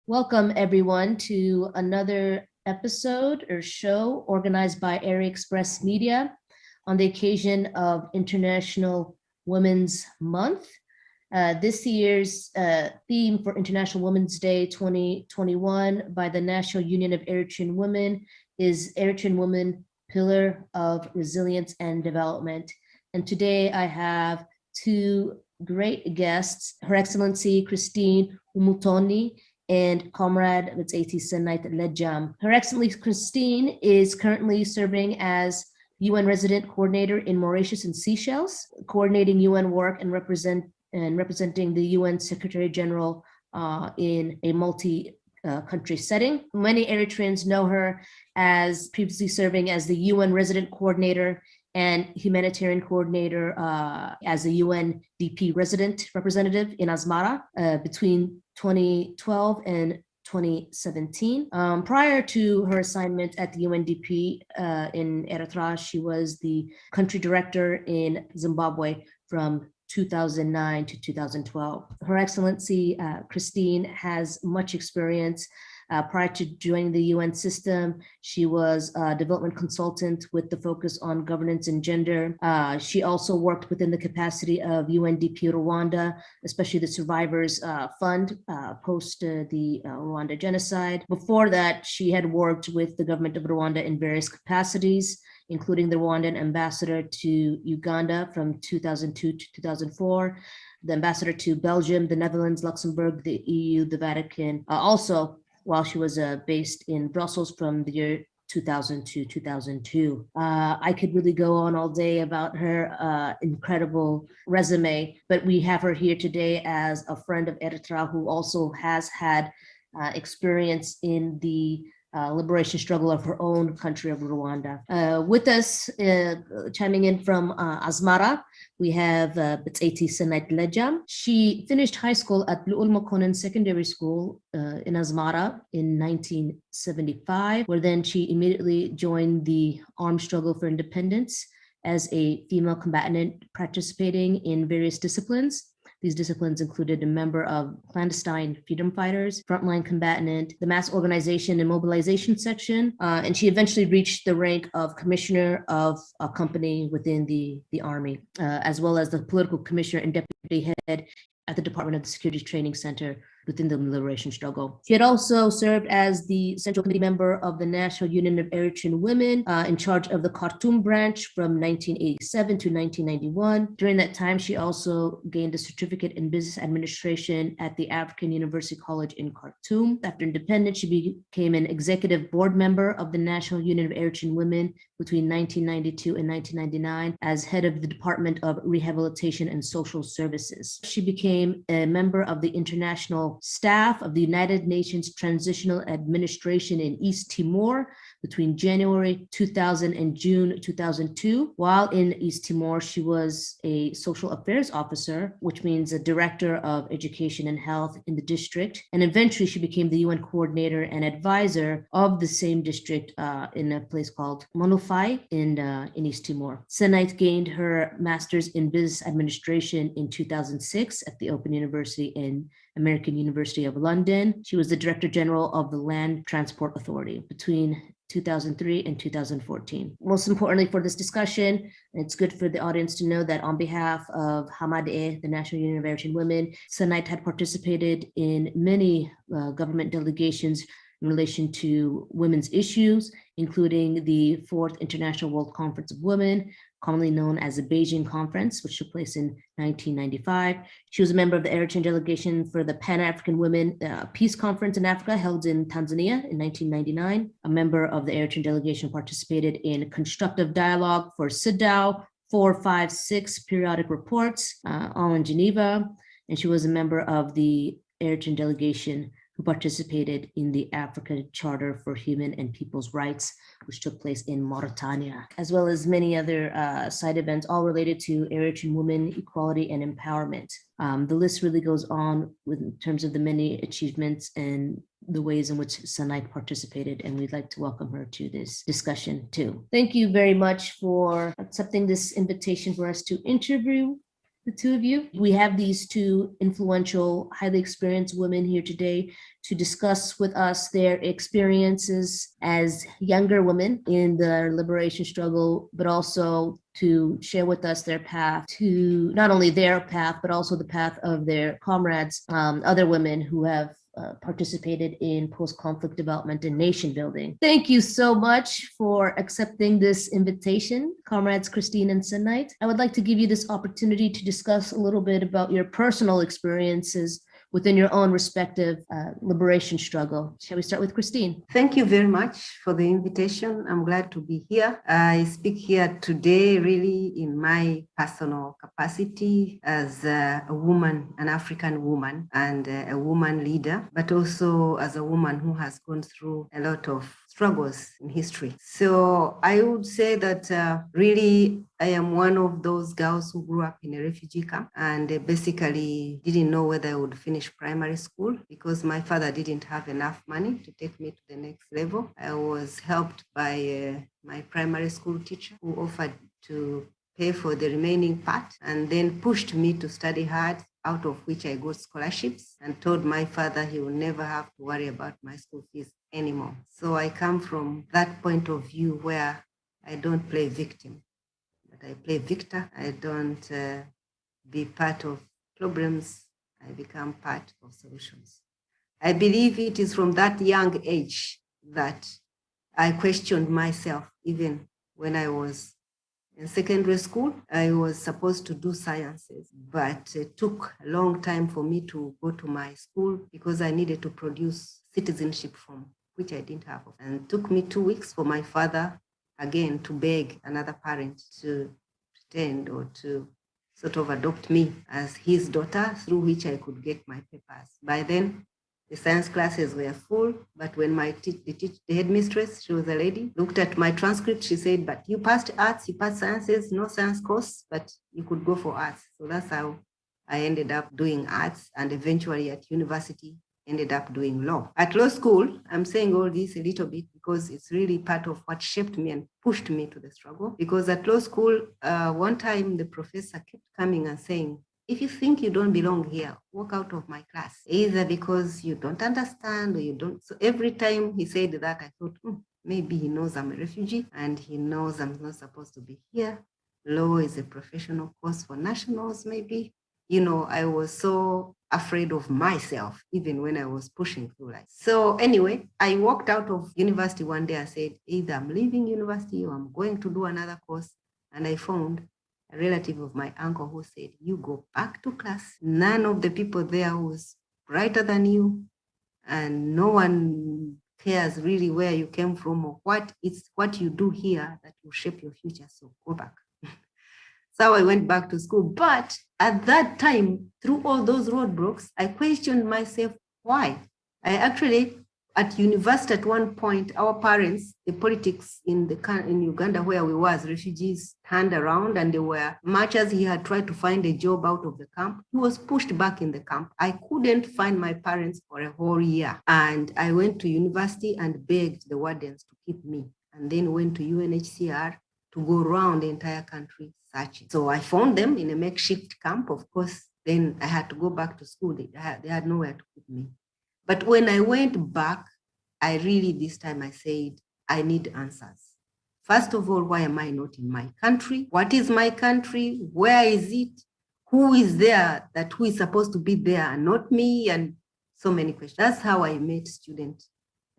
Welcome everyone to another episode or show organized by EriXpress Media on the occasion of International Women's Month. This year's theme for International Women's Day 2021 by the National Union of Eritrean Women is Eritrean Women, Pillar of Resilience and Development. And today I have two great guests, Her Excellency Christine Umutoni and Comrade Betsati Senait Lejam. Her Excellency Christine is currently serving as UN Resident Coordinator in Mauritius and Seychelles, coordinating UN work and representing the UN Secretary General in a multi-country setting. Many Eritreans know her as previously serving as the UN Resident Coordinator and humanitarian coordinator as a UNDP resident representative in Asmara between 2012 and 2017. Prior to her assignment at the UNDP in Eritrea, she was the country director in Zimbabwe from 2009 to 2012. Her Excellency Christine has much experience. Prior to joining the UN system, she was a development consultant with the focus on governance and gender. She also worked within the capacity of UNDP Rwanda, especially the Survivors Fund post the Rwanda genocide. Before that, she had worked with the government of Rwanda in various capacities, including the Rwandan ambassador to Uganda from 2002 to 2004, the ambassador to Belgium, the Netherlands, Luxembourg, the EU, the Vatican, also while she was based in Brussels from the year 2000 to 2002. I could really go on all day about her incredible resume, but we have her here today as a friend of Eritrea who also has had experience in the liberation struggle of her own country of Rwanda. With us, chiming in from Asmara, we have Betsati Senait Lejam. She finished high school at Lu'ul Makonnen Secondary School in Asmara in 1975, where then she immediately joined the armed struggle for independence as a female combatant participating in various disciplines. These disciplines included a member of clandestine freedom fighters, frontline combatant, the mass organization and mobilization section, and she eventually reached the rank of commissioner of a company within the army, as well as the political commissioner and deputy head at the Department of the Security Training Center within the liberation struggle. She had also served as the Central Committee member of the National Union of Eritrean Women in charge of the Khartoum branch from 1987 to 1991. During that time, she also gained a certificate in business administration at the African University College in Khartoum. After independence, she became an executive board member of the National Union of Eritrean Women between 1992 and 1999 as head of the Department of Rehabilitation and Social Services. She became a member of the international staff of the United Nations Transitional Administration in East Timor between January 2000 and June 2002. While in East Timor, she was a social affairs officer, which means a director of education and health in the district. And eventually she became the UN coordinator and advisor of the same district in a place called Monofai in East Timor. Senait gained her master's in business administration in 2006 at the Open University in American University of London. She was the Director General of the Land Transport Authority between 2003 and 2014. Most importantly for this discussion, it's good for the audience to know that on behalf of Hamadeh, the National Union of Eritrean Women, Senait had participated in many government delegations in relation to women's issues, including the 4th International World Conference of Women, commonly known as the Beijing Conference, which took place in 1995. She was a member of the Eritrean delegation for the Pan-African Women Peace Conference in Africa held in Tanzania in 1999. A member of the Eritrean delegation participated in constructive dialogue for CEDAW 456 periodic reports, all in Geneva. And she was a member of the Eritrean delegation who participated in the Africa Charter for Human and People's Rights, which took place in Mauritania, as well as many other side events, all related to Eritrean women, equality, and empowerment. The list really goes on in terms of the many achievements and the ways in which Senait participated, and we'd like to welcome her to this discussion too. Thank you very much for accepting this invitation for us to interview the two of you. We have these two influential, highly experienced women here today to discuss with us their experiences as younger women in the liberation struggle, but also to share with us their path, to not only their path, but also the path of their comrades, other women who have participated in post-conflict development and nation building. Thank you so much for accepting this invitation, comrades Christine and Sennight. I would like to give you this opportunity to discuss a little bit about your personal experiences within your own respective liberation struggle. Shall we start with Christine? Thank you very much for the invitation. I'm glad to be here. I speak here today really in my personal capacity as a woman, an African woman, and a woman leader, but also as a woman who has gone through a lot of struggles in history. So I would say that really I am one of those girls who grew up in a refugee camp and basically didn't know whether I would finish primary school because my father didn't have enough money to take me to the next level. I was helped by my primary school teacher who offered to pay for the remaining part and then pushed me to study hard, out of which I got scholarships, and told my father he will never have to worry about my school fees anymore. So I come from that point of view where I don't play victim, but I play victor. I don't be part of problems. I become part of solutions. I believe it is from that young age that I questioned myself, even when I was in secondary school. I was supposed to do sciences, but it took a long time for me to go to my school because I needed to produce citizenship form, which I didn't have. And it took me 2 weeks for my father, again, to beg another parent to pretend or to sort of adopt me as his daughter, through which I could get my papers. By then, the science classes were full, but when the headmistress, she was a lady, looked at my transcript, she said, but you passed arts, you passed sciences, no science course, but you could go for arts. So that's how I ended up doing arts, and eventually at university, ended up doing law. At law school, I'm saying all this a little bit because it's really part of what shaped me and pushed me to the struggle. Because at law school, one time the professor kept coming and saying, if you think you don't belong here, walk out of my class, either because you don't understand or you don't. So every time he said that, I thought, maybe he knows I'm a refugee and he knows I'm not supposed to be here. Law is a professional course for nationals, maybe. You know, I was so afraid of myself, even when I was pushing through life. So anyway, I walked out of university one day. I said, either I'm leaving university or I'm going to do another course. And I found a relative of my uncle who said, you go back to class. None of the people there was brighter than you, and no one cares really where you came from or what you do here that will shape your future. So go back. So I went back to school. But at that time, through all those roadblocks, I questioned myself, why? I actually, at university at one point, our parents, the politics in Uganda where we were as refugees, turned around, and they were, much as he had tried to find a job out of the camp, he was pushed back in the camp. I couldn't find my parents for a whole year. And I went to university and begged the wardens to keep me, and then went to UNHCR to go around the entire country searching. So I found them in a makeshift camp. Of course, then I had to go back to school. They had nowhere to put me. But when I went back, I really, this time I said, I need answers. First of all, why am I not in my country? What is my country? Where is it? Who is there who is supposed to be there and not me? And so many questions. That's how I met student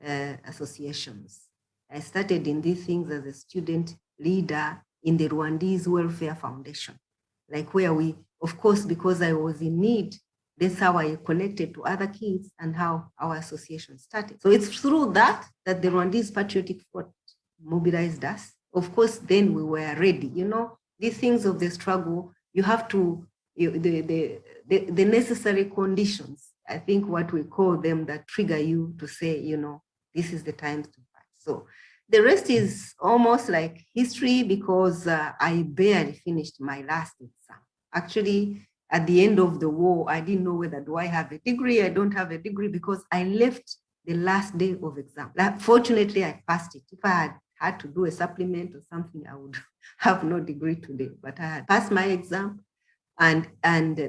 associations. I started in these things as a student leader in the Rwandese Welfare Foundation, like where we, of course, because I was in need, that's how I connected to other kids and how our association started. So it's through that the Rwandese Patriotic Front mobilized us. Of course, then we were ready. You know, these things of the struggle, you have to, the necessary conditions, I think what we call them, that trigger you to say, you know, this is the time to fight. So the rest is almost like history because I barely finished my last exam. Actually, at the end of the war, I didn't know whether do I have a degree, I don't have a degree, because I left the last day of exam. Fortunately, I passed it. If I had to do a supplement or something, I would have no degree today, but I had passed my exam. And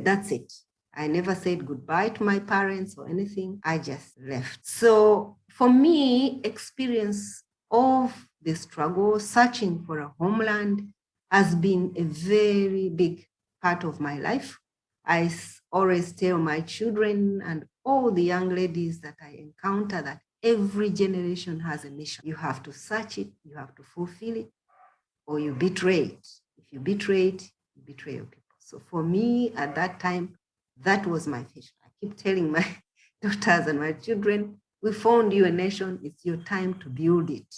that's it. I never said goodbye to my parents or anything. I just left. So for me, experience of the struggle, searching for a homeland, has been a very big part of my life. I always tell my children and all the young ladies that I encounter that every generation has a mission. You have to search it, you have to fulfill it, or you betray it. If you betray it, you betray your people. So for me, at that time, that was my vision. I keep telling my daughters and my children, we found you a nation. It's your time to build it.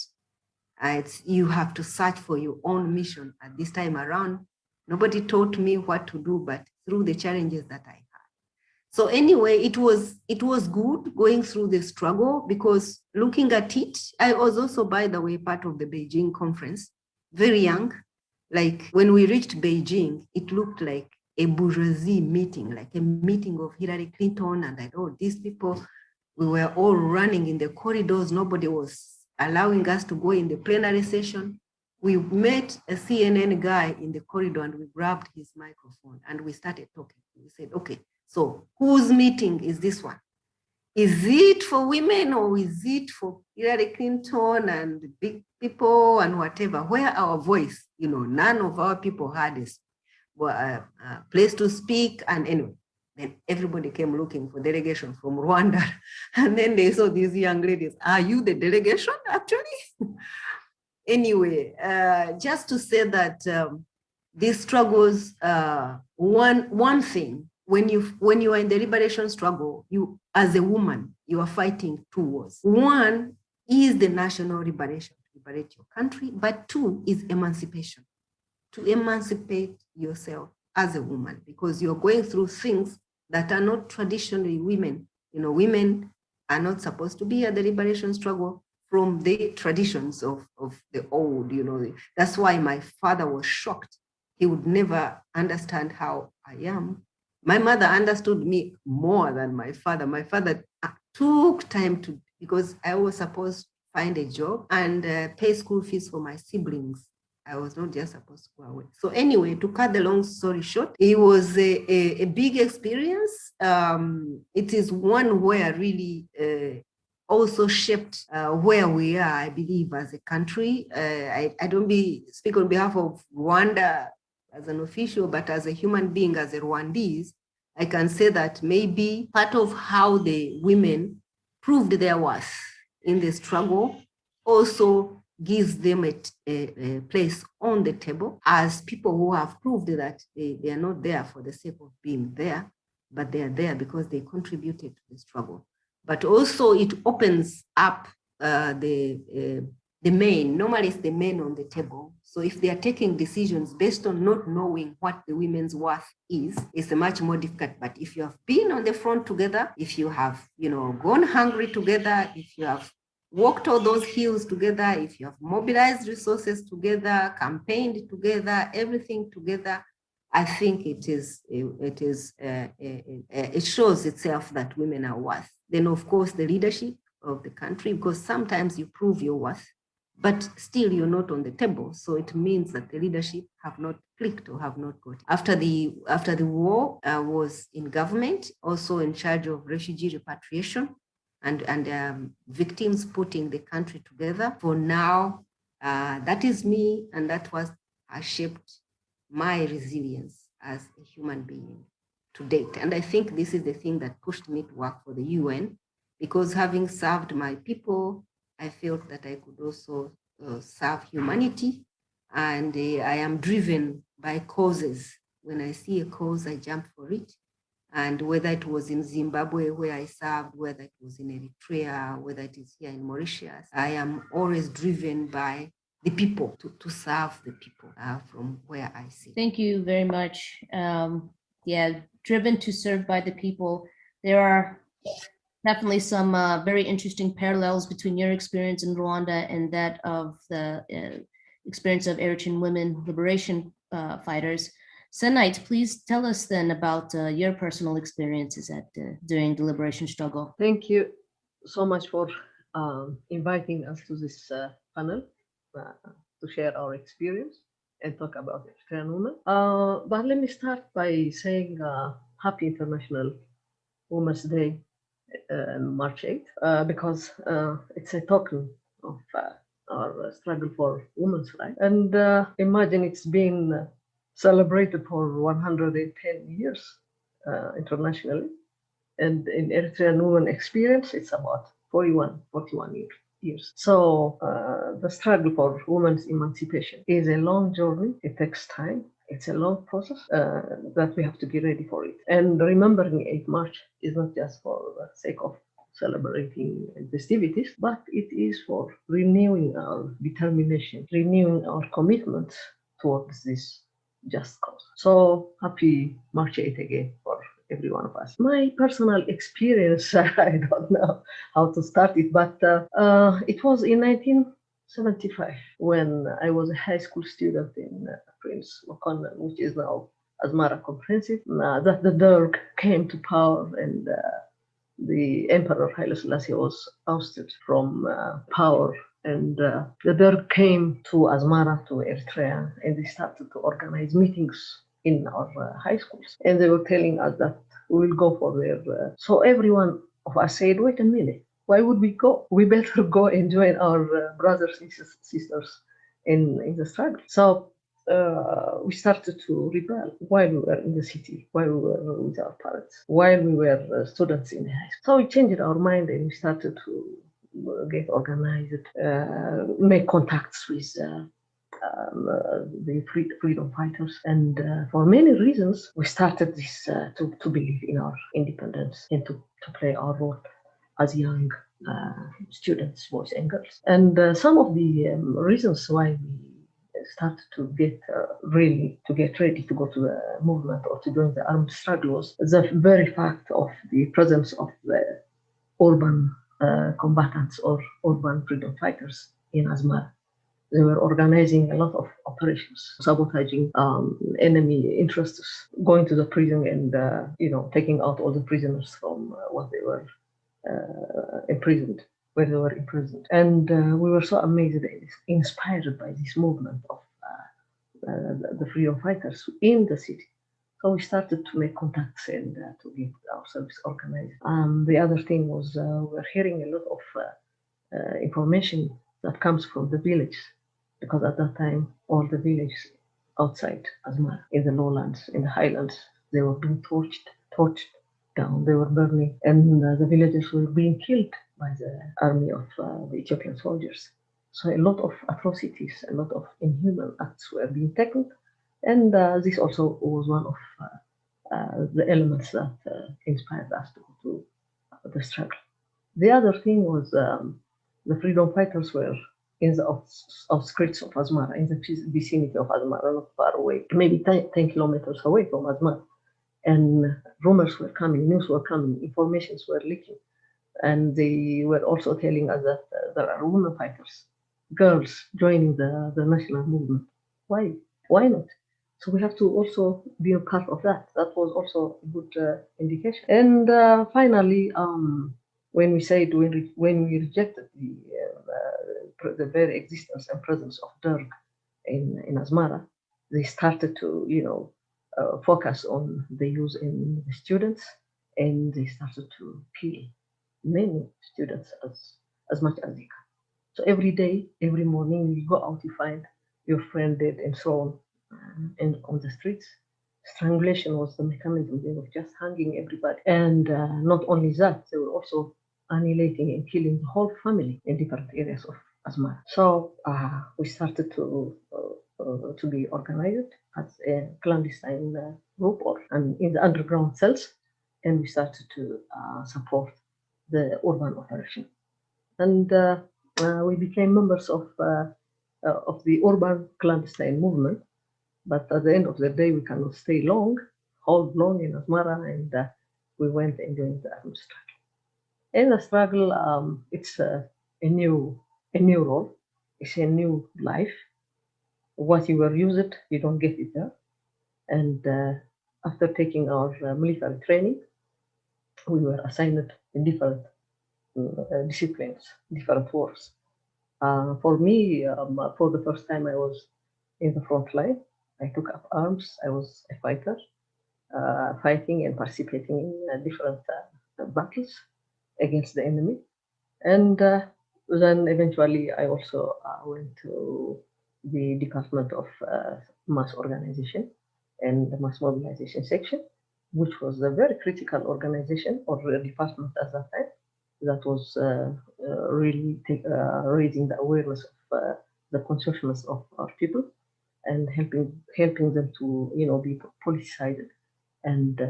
You have to search for your own mission. At this time around, nobody taught me what to do, but through the challenges that I had. So anyway, it was good going through the struggle, because looking at it, I was also, by the way, part of the Beijing conference, very young. Like when we reached Beijing, it looked like a bourgeoisie meeting, like a meeting of Hillary Clinton and all these people. We were all running in the corridors. Nobody was allowing us to go in the plenary session. We met a CNN guy in the corridor and we grabbed his microphone and we started talking. We said, okay, so whose meeting is this one? Is it for women or is it for Hillary Clinton and big people and whatever? Where our voice, none of our people had a place to speak. And anyway, then everybody came looking for delegation from Rwanda. And then they saw these young ladies. Are you the delegation, actually? Anyway, just to say that these struggles, one thing, when you are in the liberation struggle, you, as a woman, you are fighting two wars. One is the national liberation, to liberate your country, but two is emancipation, to emancipate yourself as a woman, because you're going through things that are not traditionally women. Women are not supposed to be at the liberation struggle from the traditions of the old. That's why my father was shocked. He would never understand how I am. My mother understood me more than my father. My father took time because I was supposed to find a job and pay school fees for my siblings. I was not just supposed to go away. So anyway, to cut the long story short, it was a big experience. It is one where really also shaped where we are, I believe, as a country. I don't speak on behalf of Rwanda as an official, but as a human being, as a Rwandese, I can say that maybe part of how the women proved their worth in the struggle also gives them a place on the table as people who have proved that they are not there for the sake of being there, but they are there because they contributed to the struggle. But also it opens up the men. Normally it's the men on the table. So if they are taking decisions based on not knowing what the women's worth is, it's much more difficult. But if you have been on the front together, if you have, gone hungry together, if you have walked all those hills together, if you have mobilized resources together, campaigned together, everything together, I think it shows itself that women are worth. Then, of course, the leadership of the country, because sometimes you prove your worth, but still you're not on the table. So it means that the leadership have not clicked or have not got it. After the war, I was in government, also in charge of refugee repatriation and victims putting the country together. For now, that is me, and that has shaped my resilience as a human being to date. And I think this is the thing that pushed me to work for the UN, because having served my people, I felt that I could also serve humanity. And I am driven by causes. When I see a cause, I jump for it. And whether it was in Zimbabwe where I served, whether it was in Eritrea, whether it is here in Mauritius, I am always driven by the people, to serve the people from where I sit. Thank you very much. Driven to serve by the people. There are definitely some very interesting parallels between your experience in Rwanda and that of the experience of Eritrean women liberation fighters. Senite, please tell us then about your personal experiences during the liberation struggle. Thank you so much for inviting us to this panel to share our experience. and talk about Eritrean women. But let me start by saying Happy International Women's Day, March 8th, because it's a token of our struggle for women's rights. And imagine it's been celebrated for 110 years internationally. And in Eritrean women experience, it's about 41 years. So the struggle for women's emancipation is a long journey. It takes time. It's a long process that we have to be ready for it. And remembering 8 March is not just for the sake of celebrating festivities, but it is for renewing our determination, renewing our commitment towards this just cause. So happy March 8th again for every one of us. My personal experience, I don't know how to start it, but it was in 1975 when I was a high school student in Prince Makonna, which is now Asmara Comprehensive, that the Derg came to power and the Emperor Haile Selassie was ousted from power. And the Derg came to Asmara, to Eritrea, and they started to organize meetings in our high schools. And they were telling us that we will go for their. So every one of us said, wait a minute, why would we go? We better go and join our brothers and sisters in the struggle. So we started to rebel while we were in the city, while we were with our parents, while we were students in the high school. So we changed our mind and we started to get organized, make contacts with the freedom fighters. And for many reasons, we started this to believe in our independence and to play our role as young students, boys and girls. And some of the reasons why we started to get ready to go to the movement or to join the armed struggle was the very fact of the presence of the urban combatants or urban freedom fighters in Asmara. They were organizing a lot of operations, sabotaging enemy interests, going to the prison and taking out all the prisoners from what they were imprisoned, where they were imprisoned. And we were so amazed and inspired by this movement of the freedom fighters in the city. So we started to make contacts and to get ourselves organized. The other thing was we're hearing a lot of information that comes from the village, because at that time all the villages outside Asmara, in the lowlands, in the highlands, they were being torched down. They were burning, and the villagers were being killed by the army of the Ethiopian soldiers. So a lot of atrocities, a lot of inhuman acts were being taken, and this also was one of the elements that inspired us to go to the struggle. The other thing was the freedom fighters were in the outskirts of Asmara, in the vicinity of Asmara, not far away, maybe 10 kilometers away from Asmara. And rumors were coming, news were coming, informations were leaking. And they were also telling us that there are women fighters, girls joining the national movement. Why? Why not? So we have to also be a part of that. That was also a good indication. And finally, when we rejected the very existence and presence of Derg in Asmara, they started to focus on the use in the students, and they started to kill many students as much as they can. So every day, every morning, you go out, you find your friend dead and so on, and on the streets. Strangulation was the mechanism. They were just hanging everybody. And not only that, they were also annihilating and killing the whole family in different areas of Asmara. So we started to be organized as a clandestine group or in the underground cells, and we started to support the urban operation. And we became members of the urban clandestine movement. But at the end of the day, we cannot stay hold long in Asmara, and we went and joined the armed struggle. In the struggle, it's a new role, it's a new life. What you were used, you don't get it there. And after taking our military training, we were assigned in different disciplines, different works. For me, for the first time, I was in the front line. I took up arms. I was a fighter, fighting and participating in different battles against the enemy. And then eventually I also went to the Department of Mass Organization and the Mass Mobilization section, which was a very critical organization or department at that time that was really raising the awareness of the consciousness of our people and helping them to be politicized and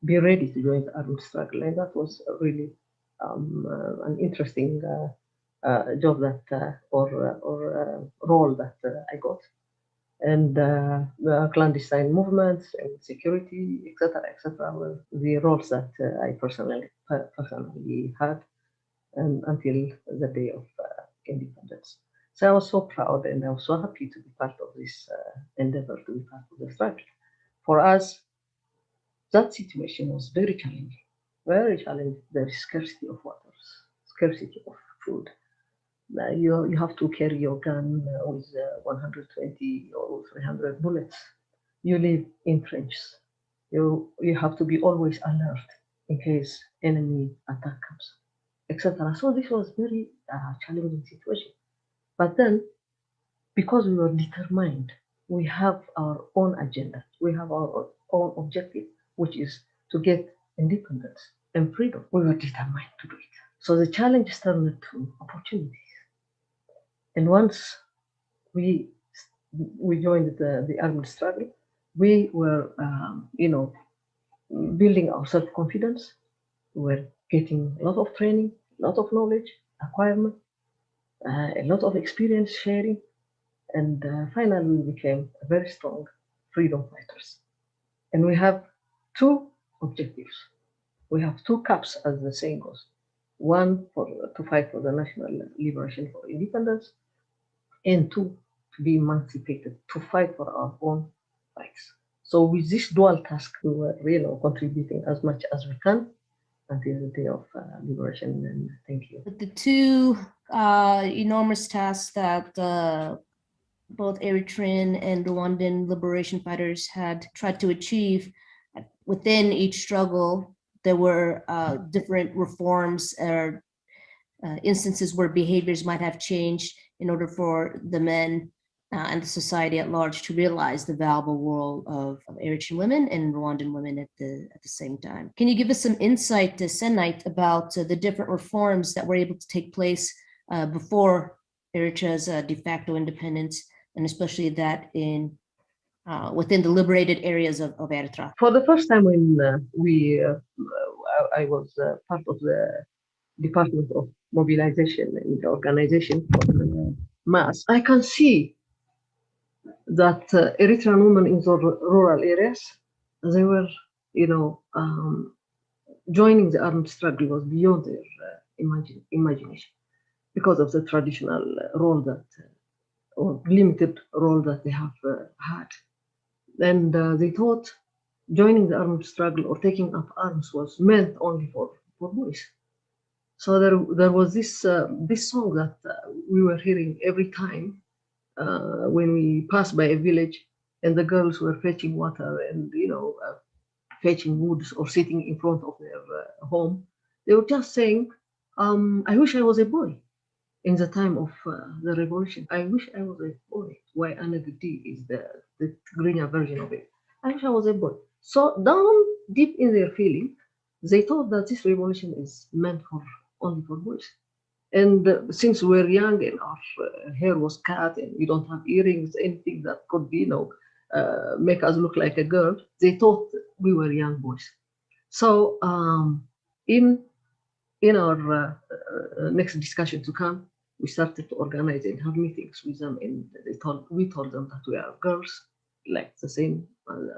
be ready to join the armed struggle. And that was really an interesting job that or role that I got. And clandestine movements and security, etc., were the roles that I personally had, and until the day of independence. So I was so proud and I was so happy to be part of this endeavor, to be part of the struggle. For us, that situation was very challenging, very challenging. There is scarcity of water, scarcity of food. You have to carry your gun with 120 or 300 bullets. You live in trenches. You have to be always alert in case enemy attack comes, etc. So this was very challenging situation. But then, because we were determined, we have our own agenda. We have our own objective, which is to get independence and freedom. We were determined to do it. So the challenge turned to opportunities. And once we joined the armed struggle, we were, building our self-confidence. We were getting a lot of training, a lot of knowledge, acquirement, a lot of experience sharing, and finally we became very strong freedom fighters. And we have two objectives. We have two caps, as the saying goes. One, to fight for the national liberation for independence, and two, to be emancipated, to fight for our own rights. So with this dual task, we were contributing as much as we can until the day of liberation. And thank you. The two enormous tasks that both Eritrean and Rwandan liberation fighters had tried to achieve, within each struggle, there were different reforms or instances where behaviors might have changed in order for the men and the society at large to realize the valuable role of Eritrean women and Rwandan women at the same time. Can you give us some insight, Senite, about the different reforms that were able to take place before Eritrea's de facto independence, and especially that in within the liberated areas of Eritrea? For the first time when I was part of the Department of Mobilization and the organization for mass, I can see that Eritrean women in the rural areas, they were, joining the armed struggle was beyond their imagination because of the traditional role that, or limited role that they have had. And they thought joining the armed struggle or taking up arms was meant only for boys. So there was this song that we were hearing every time when we passed by a village and the girls were fetching water and fetching woods or sitting in front of their home. They were just saying, I wish I was a boy. In the time of the revolution, I wish I was a boy. Why Anagdi is the greener version of it. I wish I was a boy. So down deep in their feeling, they thought that this revolution is meant only for boys. And since we're young and our hair was cut and we don't have earrings, anything that could be, make us look like a girl, they thought we were young boys. So in our next discussion to come, we started to organize and have meetings with them, and we told them that we are girls, like the same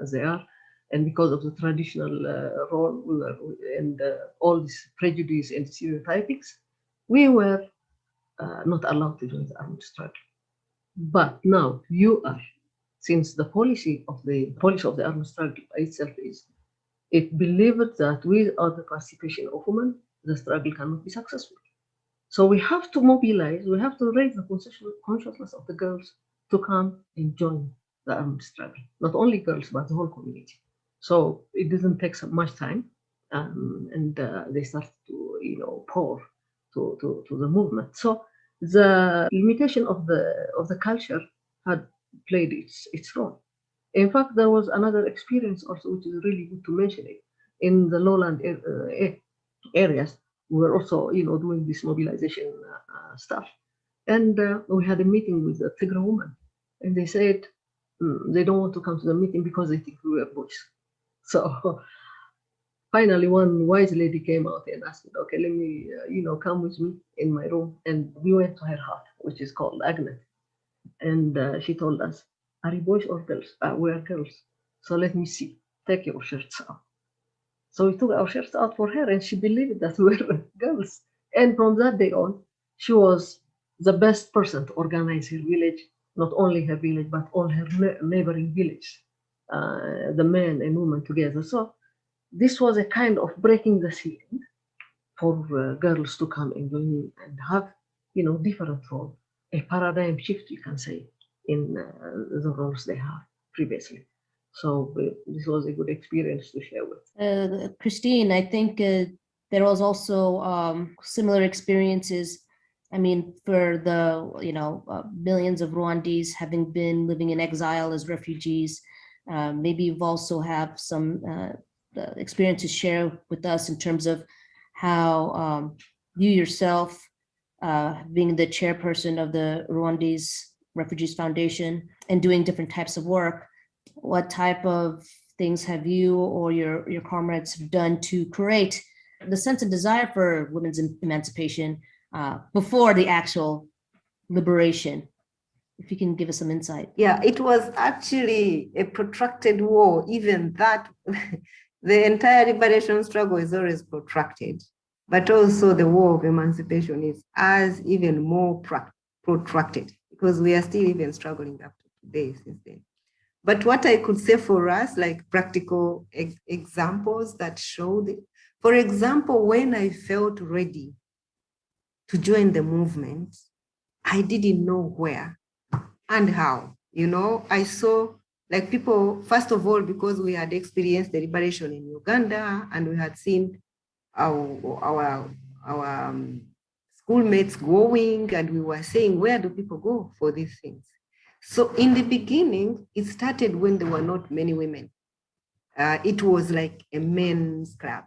as they are, and because of the traditional role we were and all this prejudice and stereotypings, we were not allowed to join the armed struggle. But now you are, since the policy of the armed struggle itself is, it believed that without the participation of women, the struggle cannot be successful. So we have to mobilize, we have to raise the consciousness of the girls to come and join the armed struggle. Not only girls, but the whole community. So it didn't take so much time, and they started to, pour to the movement. So the limitation of the culture had played its role. In fact, there was another experience also, which is really good to mention it. In the lowland areas, we were also, doing this mobilization stuff. And we had a meeting with a Tigray woman, and they said they don't want to come to the meeting because they think we were boys. So finally, one wise lady came out and asked me, okay, let me, come with me in my room. And we went to her hut, which is called Agnet. And she told us, are you boys or girls? We are girls. So let me see. Take your shirts out. So we took our shirts out for her, and she believed that we were girls. And from that day on, she was the best person to organize her village, not only her village, but all her neighboring village, the men and women together. So this was a kind of breaking the ceiling for girls to come and join and have, different role, a paradigm shift, you can say, in the roles they have previously. So this was a good experience to share with. Christine, I think there was also similar experiences. I mean, for the millions of Rwandese having been living in exile as refugees, maybe you've also have some experience to share with us in terms of how you yourself, being the chairperson of the Rwandese Refugees Foundation and doing different types of work, what type of things have you or your comrades done to create the sense and desire for women's emancipation before the actual liberation? If you can give us some insight. Yeah, it was actually a protracted war. Even that, the entire liberation struggle is always protracted, but also the war of emancipation is as even more protracted, because we are still even struggling up to today since then. But what I could say for us, like practical examples that showed it. For example, when I felt ready to join the movement, I didn't know where and how. I saw like people, first of all, because we had experienced the liberation in Uganda and we had seen our schoolmates going, and we were saying, where do people go for these things? So in the beginning, it started when there were not many women. It was like a men's club,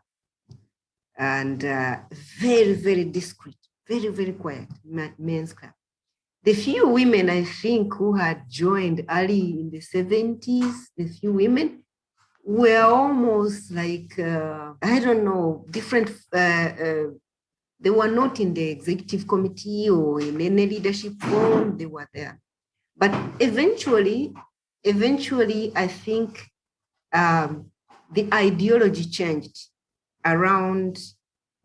and very, very discreet, very, very quiet men's club. The few women, I think, who had joined early in the 70s, the few women were almost like, I don't know, different, they were not in the executive committee or in any leadership forum, they were there. But eventually, I think the ideology changed around,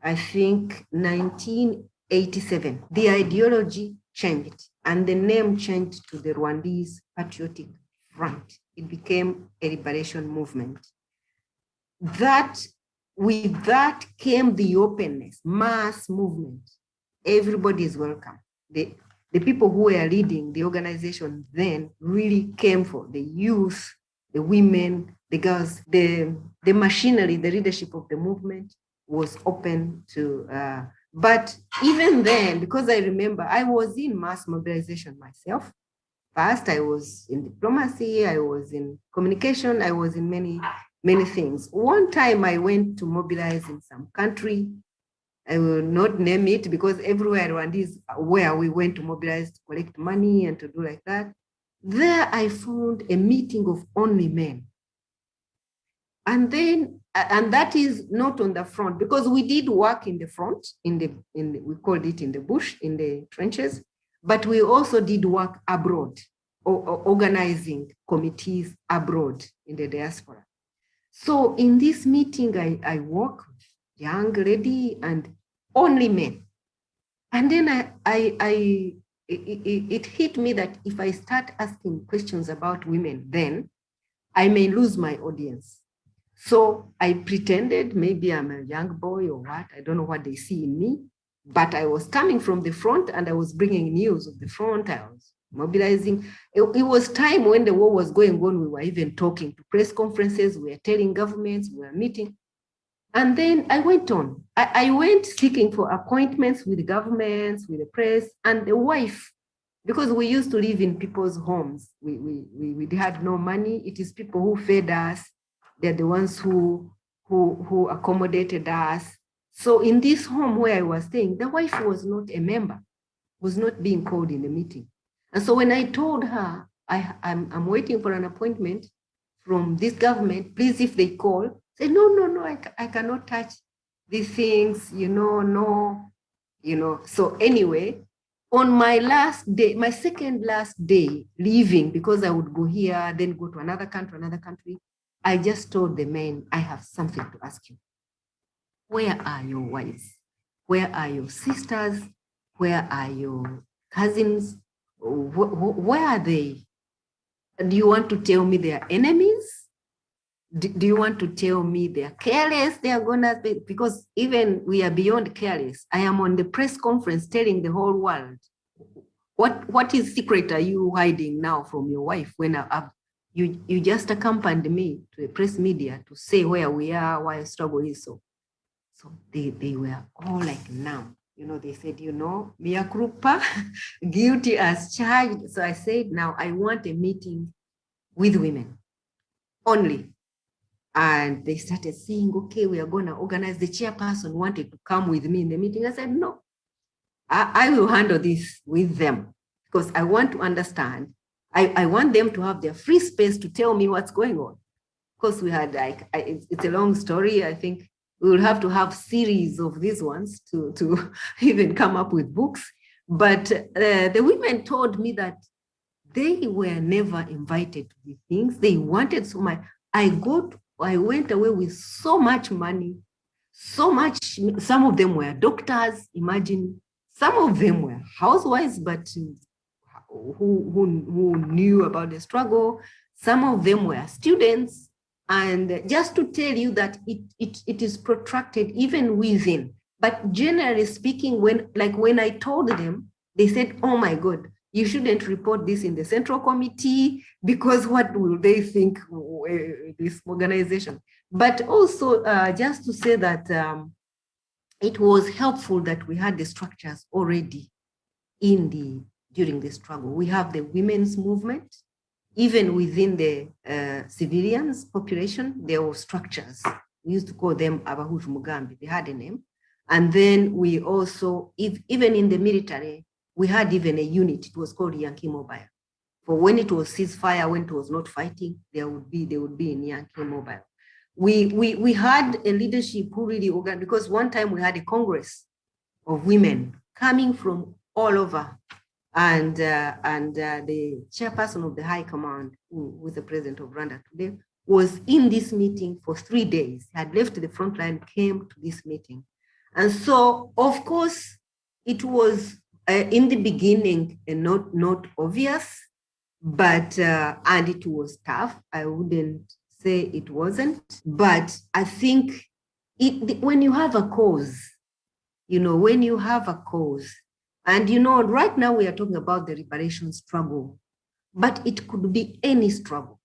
I think, 1987. The ideology changed and the name changed to the Rwandese Patriotic Front. It became a liberation movement. With that came the openness, mass movement. Everybody is welcome. The people who were leading the organization then really came for the youth, the women, the girls, the machinery, the leadership of the movement was open to, but even then, because I remember I was in mass mobilization myself. First, I was in diplomacy, I was in communication, I was in many things. One time I went to mobilize in some country. I will not name it because everywhere around is where we went to mobilize to collect money and to do like that. There I found a meeting of only men. And that is not on the front, because we did work in the front, we called it in the bush, in the trenches, but we also did work abroad, or organizing committees abroad in the diaspora. So in this meeting, I work with young lady and only men. And then it hit me that if I start asking questions about women, then I may lose my audience. So I pretended maybe I'm a young boy or what, I don't know what they see in me, but I was coming from the front and I was bringing news of the front. I was mobilizing. It was time when the war was going on. We were even talking to press conferences. We were telling governments, we were meeting. And then I went on. I went seeking for appointments with governments, with the press, and the wife, because we used to live in people's homes. We had no money. It is people who fed us. They're the ones who accommodated us. So in this home where I was staying, the wife was not a member, was not being called in the meeting. And so when I told her, I'm waiting for an appointment from this government, please, if they call, say, no, I cannot touch these things, no. So anyway, on my last day, my second last day leaving, because I would go here, then go to another country, I just told the men, I have something to ask you. Where are your wives? Where are your sisters? Where are your cousins? Where are they? Do you want to tell me they are enemies? Do you want to tell me they are careless? They are gonna be, because even we are beyond careless. I am on the press conference telling the whole world, what is secret are you hiding now from your wife when you just accompanied me to the press media to say where we are, why struggle is so. So they were all like numb. They said, mea culpa, guilty as charged. So I said, now I want a meeting with women only. And they started saying, okay, we are going to organize. The chairperson wanted to come with me in the meeting. I said, no, I will handle this with them because I want to understand. I want them to have their free space to tell me what's going on. Of course, we had it's a long story. I think we will have to have series of these ones to even come up with books. But the women told me that they were never invited to these things. They wanted so much. I went away with so much money, so much. Some of them were doctors. Imagine, some of them were housewives, but who knew about the struggle. Some of them were students. And just to tell you that it is protracted even within. But generally speaking, when I told them, they said, oh my God, you shouldn't report this in the central committee because what will they think, this organization? But also just to say that it was helpful that we had the structures already during the struggle. We have the women's movement. Even within the civilians population, there were structures. We used to call them Abahutu Mugambi. They had a name. And then we also, even in the military, we had even a unit. It was called Yankee Mobile. For when it was ceasefire, when it was not fighting, they would be in Yankee Mobile. We had a leadership who really organized, because one time we had a congress of women coming from all over. And the chairperson of the High Command, who was the president of Rwanda today, was in this meeting for 3 days. He had left the front line, came to this meeting. And so, of course, it was in the beginning not obvious, but and it was tough. I wouldn't say it wasn't, but I think when you have a cause, when you have a cause, and right now we are talking about the liberation struggle, but it could be any struggle.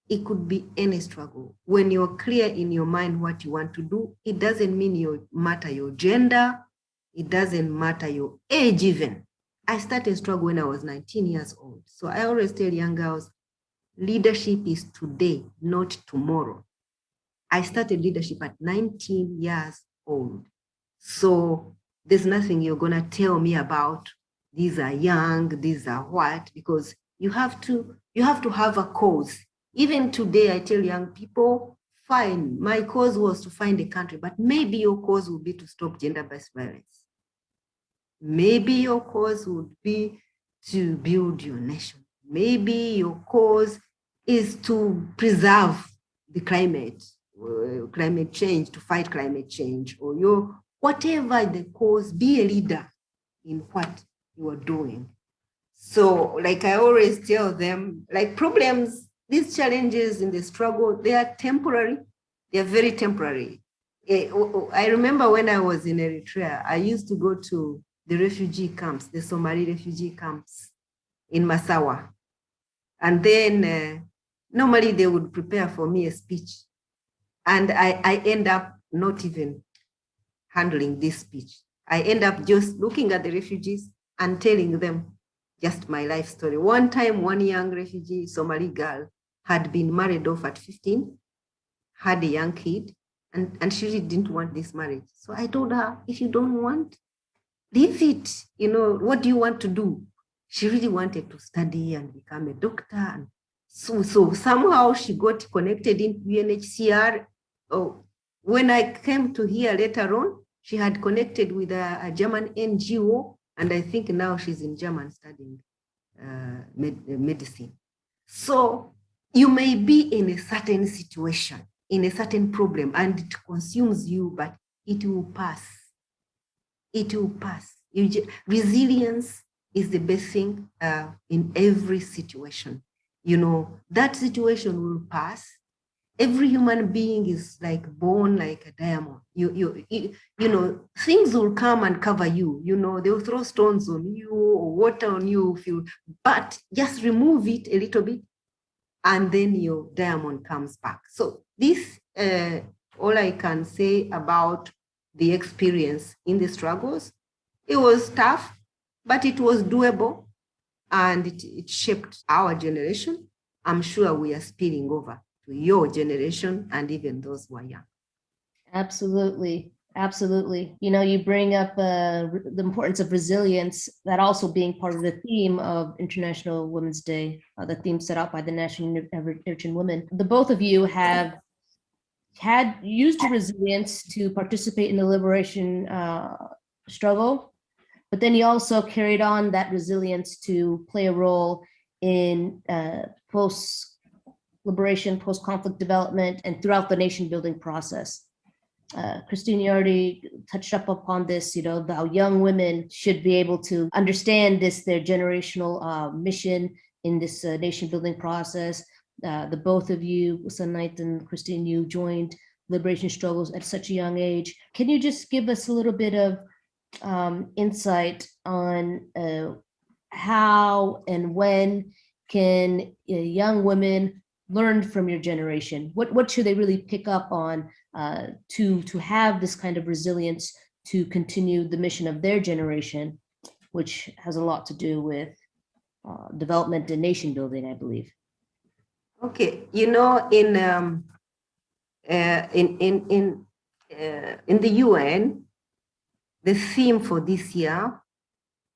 It could be any struggle. When you're clear in your mind what you want to do, it doesn't mean matter your gender. It doesn't matter your age even. I started struggle when I was 19 years old. So I always tell young girls, leadership is today, not tomorrow. I started leadership at 19 years old. So there's nothing you're going to tell me about. These are young, these are what, because you have to have a cause. Even today, I tell young people, fine, my cause was to find a country, but maybe your cause will be to stop gender-based violence. Maybe your cause would be to build your nation. Maybe your cause is to preserve the climate change, to fight climate change, or whatever the cause, be a leader in what you are doing. So like I always tell them, like problems, these challenges in the struggle, they are temporary. They are very temporary. I remember when I was in Eritrea, I used to go to the refugee camps, the Somali refugee camps. in Massawa. And then normally they would prepare for me a speech. And I end up not even handling this speech. I end up just looking at the refugees and telling them just my life story. One time, one young refugee Somali girl had been married off at 15, had a young kid, and she really didn't want this marriage. So I told her, if you don't want, leave it. What do you want to do? She really wanted to study and become a doctor. And so somehow she got connected in UNHCR. Oh, when I came to hear later on, she had connected with a German NGO, and I think now she's in German studying medicine. So you may be in a certain situation, in a certain problem, and it consumes you, but it will pass. It will pass. Resilience is the best thing in every situation. That situation will pass. Every human being is like born like a diamond. Things will come and cover you. They'll throw stones on you or water on you, but just remove it a little bit, and then your diamond comes back. So this, all I can say about the experience in the struggles. It was tough, but it was doable, and it shaped our generation. I'm sure we are spilling over to your generation and even those who are young. Absolutely. Absolutely. You bring up the importance of resilience, that also being part of the theme of International Women's Day, the theme set out by the National Union of Urchin Women. The both of you have had used resilience to participate in the liberation struggle, but then you also carried on that resilience to play a role in post-liberation, post-conflict development, and throughout the nation-building process. Christine, you already touched up upon this, how young women should be able to understand their generational mission in this nation-building process. The both of you, Sanait and Christine, you joined liberation struggles at such a young age. Can you just give us a little bit of insight on how and when can young women learn from your generation? What should they really pick up on to have this kind of resilience to continue the mission of their generation, which has a lot to do with development and nation building, I believe. Okay, in the UN, the theme for this year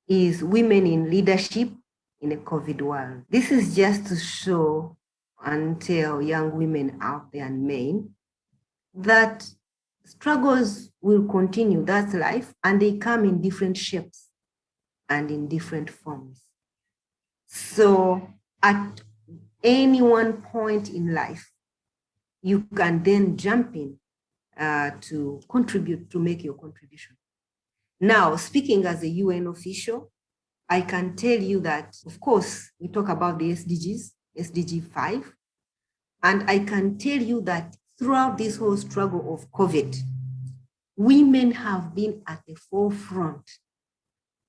is women in leadership in a COVID world. This is just to show and tell young women out there and men that struggles will continue. That's life, and they come in different shapes and in different forms. So at any one point in life, you can then jump in to contribute, to make your contribution. Now, speaking as a UN official, I can tell you that, of course, we talk about the SDGs, SDG 5, and I can tell you that throughout this whole struggle of COVID, women have been at the forefront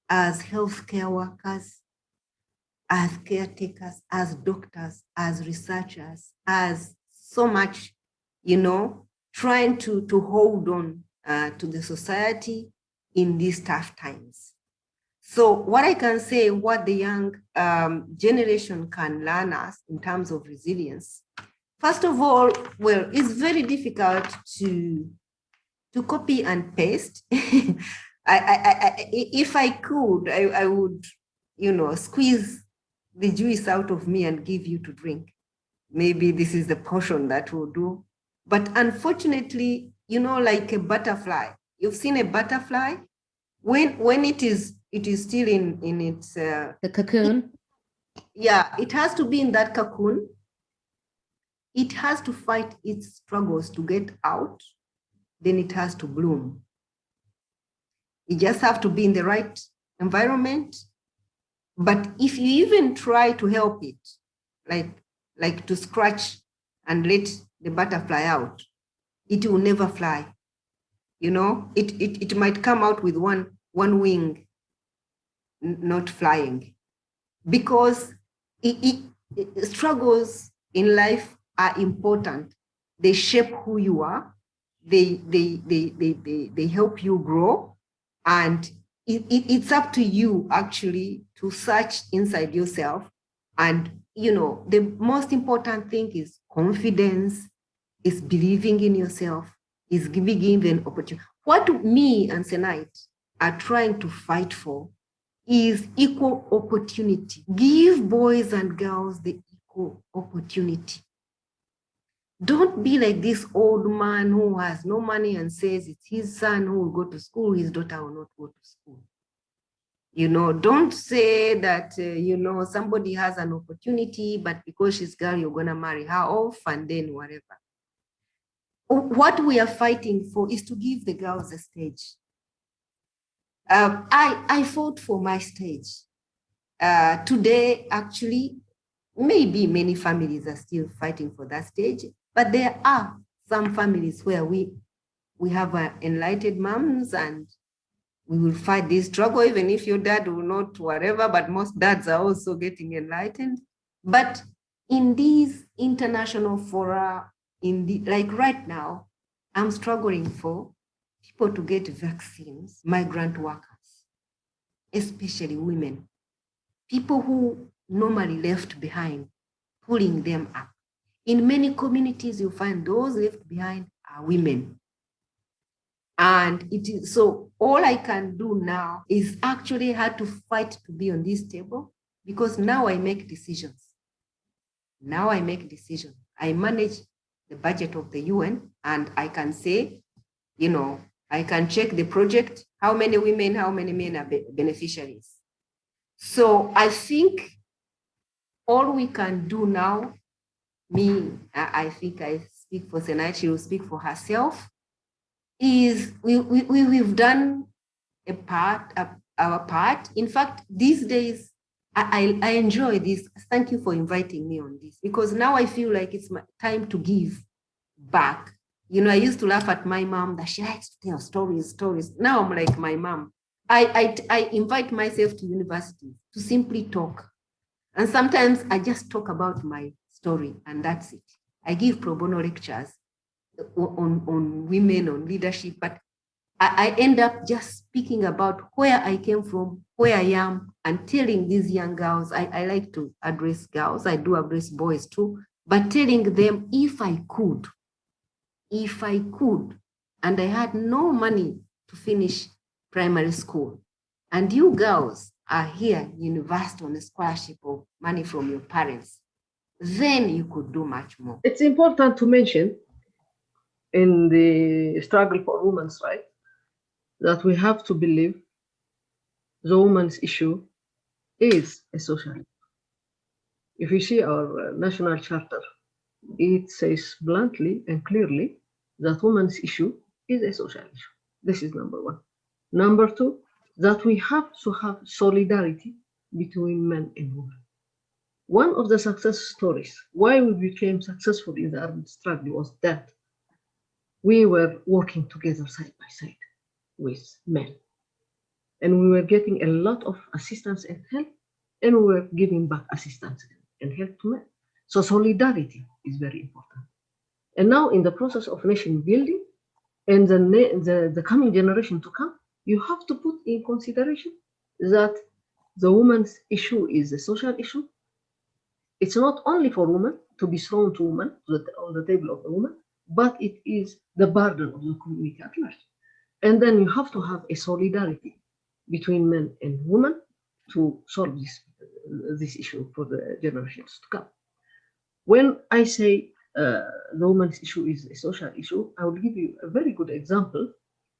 as healthcare workers, as caretakers, as doctors, as researchers, as so much, trying to hold on to the society in these tough times. So what I can say, what the young generation can learn us in terms of resilience, first of all, well, it's very difficult to copy and paste. If I could, I would, squeeze the juice out of me and give you to drink. Maybe this is the portion that will do. But unfortunately, like a butterfly, you've seen a butterfly, when it is still in its the cocoon. It has to be in that cocoon. It has to fight its struggles to get out. Then it has to bloom. You just have to be in the right environment. But if you even try to help it, like to scratch and let the butterfly out, it will never fly. It might come out with one wing, not flying. because struggles in life are important. They shape who you are. They help you grow. And it's up to you actually to search inside yourself. And, the most important thing is confidence, is believing in yourself, is giving an opportunity. What me and Senite are trying to fight for is equal opportunity. Give boys and girls the equal opportunity. Don't be like this old man who has no money and says it's his son who will go to school, his daughter will not go to school. Don't say that, somebody has an opportunity, but because she's girl, you're going to marry her off and then whatever. What we are fighting for is to give the girls a stage. I fought for my stage. Today, actually, maybe many families are still fighting for that stage, but there are some families where we have enlightened moms, and we will fight this struggle, even if your dad will not, whatever, but most dads are also getting enlightened. But in these international fora, like right now, I'm struggling for people to get vaccines, migrant workers, especially women, people who normally left behind, pulling them up. In many communities, you find those left behind are women. And it is so all I can do now is actually had to fight to be on this table, because now I make decisions. Now I make decisions. I manage the budget of the UN, and I can say, I can check the project, how many women, how many men are beneficiaries. So I think all we can do now, I think I speak for Senai, she will speak for herself, is we've done our part. In fact, these days, I enjoy this. Thank you for inviting me on this, because now I feel like it's my time to give back. I used to laugh at my mom that she likes to tell stories. Now I'm like my mom. I invite myself to university to simply talk. And sometimes I just talk about my story, and that's it. I give pro bono lectures on women, on leadership, but I end up just speaking about where I came from, where I am, and telling these young girls, I like to address girls, I do address boys too, but telling them if I could, and I had no money to finish primary school, and you girls are here, university on a scholarship of money from your parents, then you could do much more. It's important to mention in the struggle for women's rights that we have to believe the women's issue is a social issue. If you see our national charter, it says bluntly and clearly that women's issue is a social issue. This is number one. Number two, that we have to have solidarity between men and women. One of the success stories, why we became successful in the armed struggle, was that we were working together side by side with men. And we were getting a lot of assistance and help, and we were giving back assistance and help to men. So solidarity is very important. And now in the process of nation building and the coming generation to come, you have to put in consideration that the women's issue is a social issue. It's not only for women to be thrown to women on the table of the woman, but it is the burden of the community at large. And then you have to have a solidarity between men and women to solve this issue for the generations to come. When I say the women's issue is a social issue, I will give you a very good example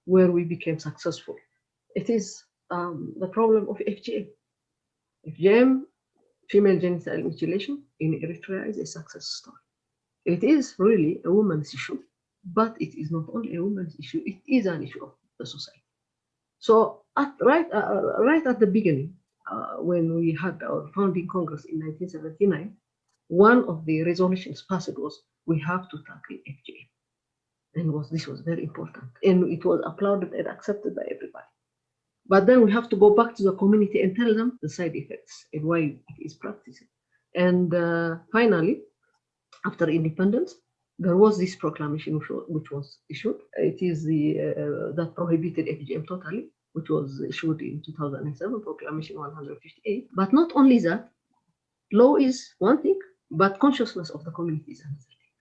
where we became successful. It is the problem of FGM. FGM, female genital mutilation in Eritrea, is a success story. It is really a woman's issue, but it is not only a woman's issue, it is an issue of the society. So right at the beginning, when we had our founding Congress in 1979, one of the resolutions passed was, we have to tackle FGM. And this was very important. And it was applauded and accepted by everybody. But then we have to go back to the community and tell them the side effects and why it is practiced. And finally, after independence, there was this proclamation which was issued. It is that prohibited FGM totally, which was issued in 2007, Proclamation 158. But not only that, law is one thing, but consciousness of the community is another thing.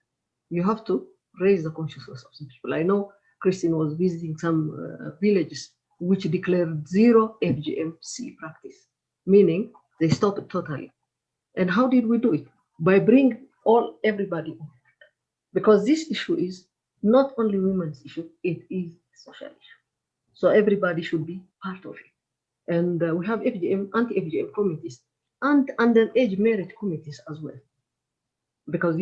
You have to raise the consciousness of the people. I know Christine was visiting some villages which declared zero FGMC practice, meaning they stopped it totally. And how did we do it? By bringing everybody on. Because this issue is not only women's issue, it is a social issue. So everybody should be part of it. And we have FGM, anti-FGM committees and underage marriage committees as well. Because,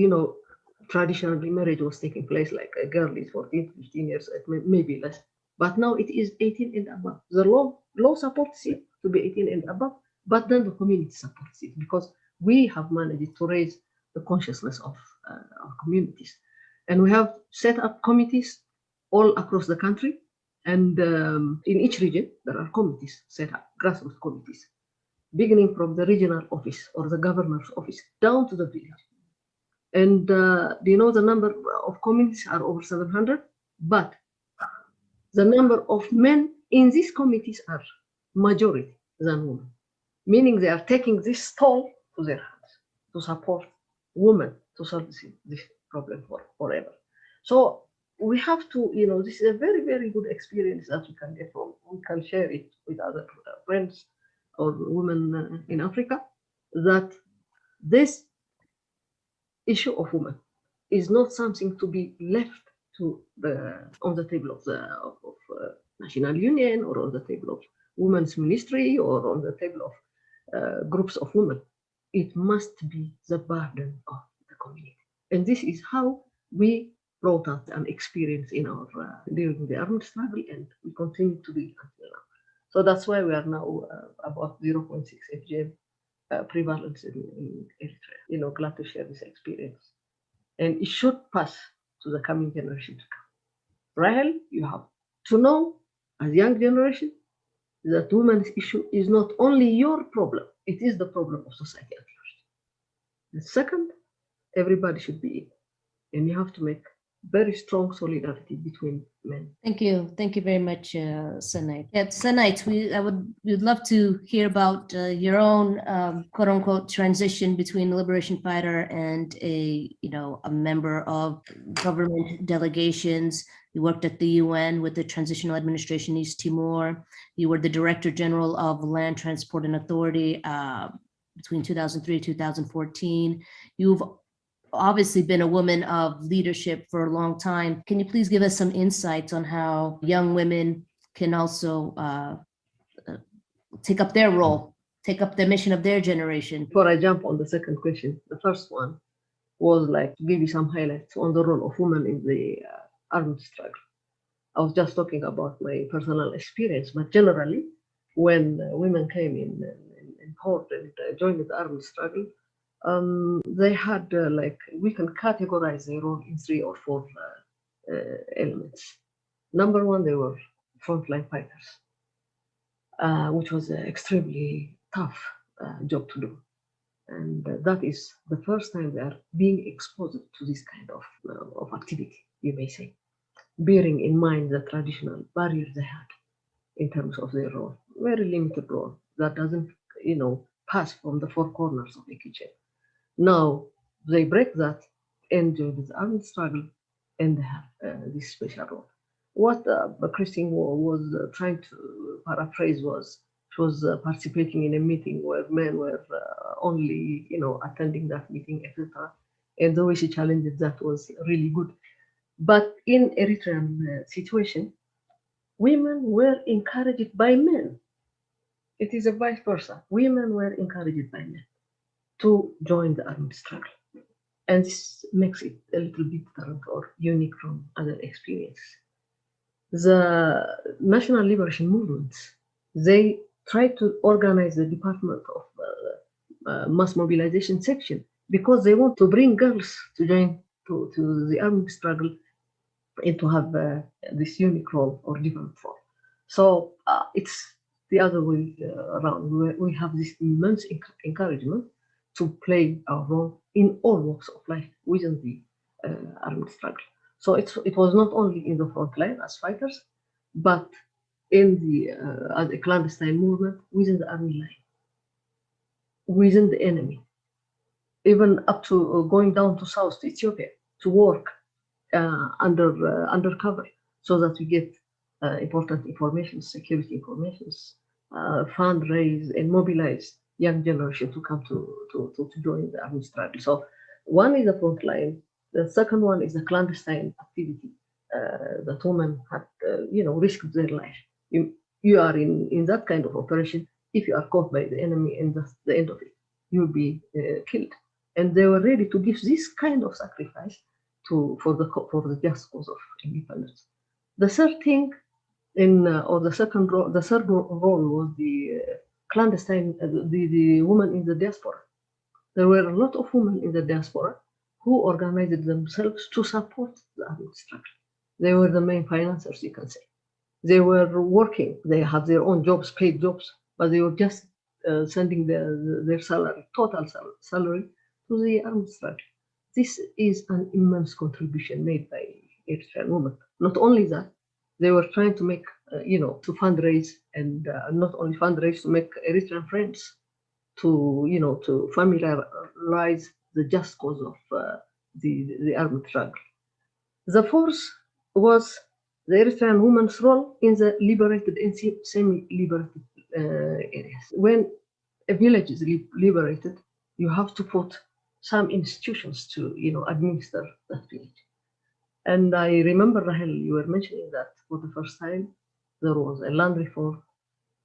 traditionally marriage was taking place like a girl is 14, 15 years, maybe less. But now it is 18 and above. The law supports it to be 18 and above, but then the community supports it because we have managed to raise the consciousness of our communities. And we have set up committees all across the country. And in each region, there are committees set up, grassroots committees, beginning from the regional office or the governor's office down to the village. And do you know the number of committees are over 700? But the number of men in these committees are majority than women, meaning they are taking this toll to their hands to support women to solve this problem forever. So we have to, this is a very, very good experience that we can get from. We can share it with other friends or women in Africa, that this issue of women is not something to be left on the table of National Union or on the table of Women's Ministry or on the table of groups of women. It must be the burden of the community. And this is how we brought out an experience in our during the armed struggle, and we continue to do it until now. So that's why we are now about 0.6 FGM prevalence in Eritrea. Glad to share this experience. And it should pass to the coming generation to come. Rahel, you have to know, as young generation, that women's issue is not only your problem, it is the problem of society at large. The second, everybody should be equal. And you have to make very strong solidarity between men. Thank you very much, Sanait. Yeah, Sanait, we'd love to hear about your own quote unquote transition between a liberation fighter and a member of government delegations. You worked at the UN with the Transitional Administration East Timor. You were the Director General of Land Transport and Authority between 2003 and 2014. You've obviously been a woman of leadership for a long time. Can you please give us some insights on how young women can also take up their role, take up the mission of their generation? Before I jump on the second question, the first one was like to give you some highlights on the role of women in the armed struggle. I was just talking about my personal experience, but generally, when women came in court and joined the armed struggle, they had we can categorize their role in 3 or 4 elements. Number one, they were frontline fighters, which was an extremely tough job to do. And that is the first time they are being exposed to this kind of activity, you may say, bearing in mind the traditional barriers they had in terms of their role, very limited role that doesn't, pass from the 4 corners of the kitchen. Now they break that and join the armed struggle, and they have this special role. What Christine was trying to paraphrase was she was participating in a meeting where men were only, attending that meeting, etc. And the way she challenged that was really good. But in Eritrean situation, women were encouraged by men. It is a vice versa. Women were encouraged by men to join the armed struggle. And this makes it a little bit different or unique from other experiences. The national liberation movements, they try to organize the Department of Mass Mobilization section because they want to bring girls to join to the armed struggle and to have this unique role or different role. So it's the other way around. We have this immense encouragement to play our role in all walks of life within the armed struggle. So it was not only in the front line as fighters, but in the as a clandestine movement within the army line, within the enemy, even up to going down to South to Ethiopia to work undercover, so that we get important information, security informations, fundraise and mobilize young generation to come to join the army struggle. So one is the front line. The second one is the clandestine activity that women had, risked their life. You are in that kind of operation. If you are caught by the enemy, and that's the end of it, you'll be killed. And they were ready to give this kind of sacrifice for the just cause of independence. The third thing, the third role was the clandestine, the women in the diaspora. There were a lot of women in the diaspora who organized themselves to support the armed struggle. They were the main financiers, you can say. They were working. They had their own jobs, paid jobs, but they were just sending their salary, total salary, to the armed struggle. This is an immense contribution made by Eritrean women. Not only that, they were trying to make, to fundraise, and not only fundraise, to make Eritrean friends, to familiarize the just cause of the armed struggle. The fourth was the Eritrean women's role in the liberated and semi-liberated areas. When a village is liberated, you have to put some institutions to, administer that village. And I remember, Rahel, you were mentioning that for the first time, there was a land reform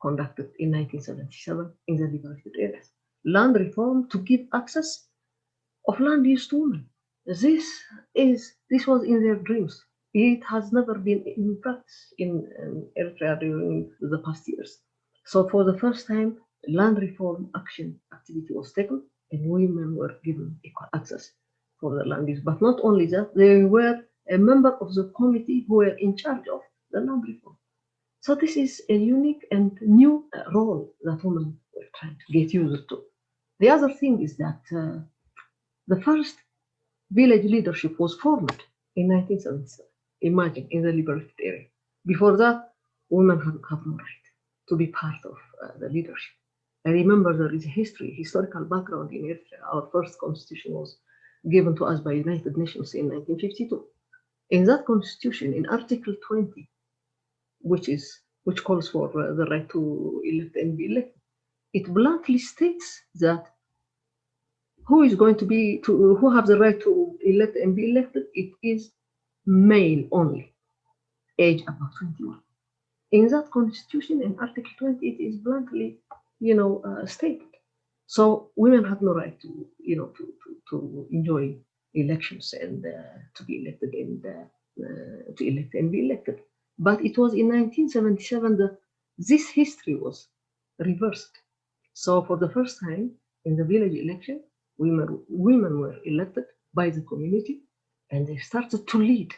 conducted in 1977 in the liberated areas. Land reform to give access of land use to women. This was in their dreams. It has never been in practice in Eritrea during the past years. So for the first time, land reform activity was taken, and women were given equal access for the land use. But not only that, they were a member of the committee who were in charge of the land reform. So this is a unique and new role that women were trying to get used to. The other thing is that the first village leadership was formed in 1977. Imagine, in the liberated area. Before that, women have no right to be part of the leadership. I remember there is a historical background in Eritrea. Our first constitution was given to us by United Nations in 1952. In that constitution, in Article 20, which calls for the right to elect and be elected, it bluntly states that who have the right to elect and be elected, it is male only, age above 21. In that constitution, in Article 20, it is bluntly, stated. So women have no right to enjoy elections and to be elected and to elect and be elected. But it was in 1977 that this history was reversed. So for the first time in the village election, women were elected by the community, and they started to lead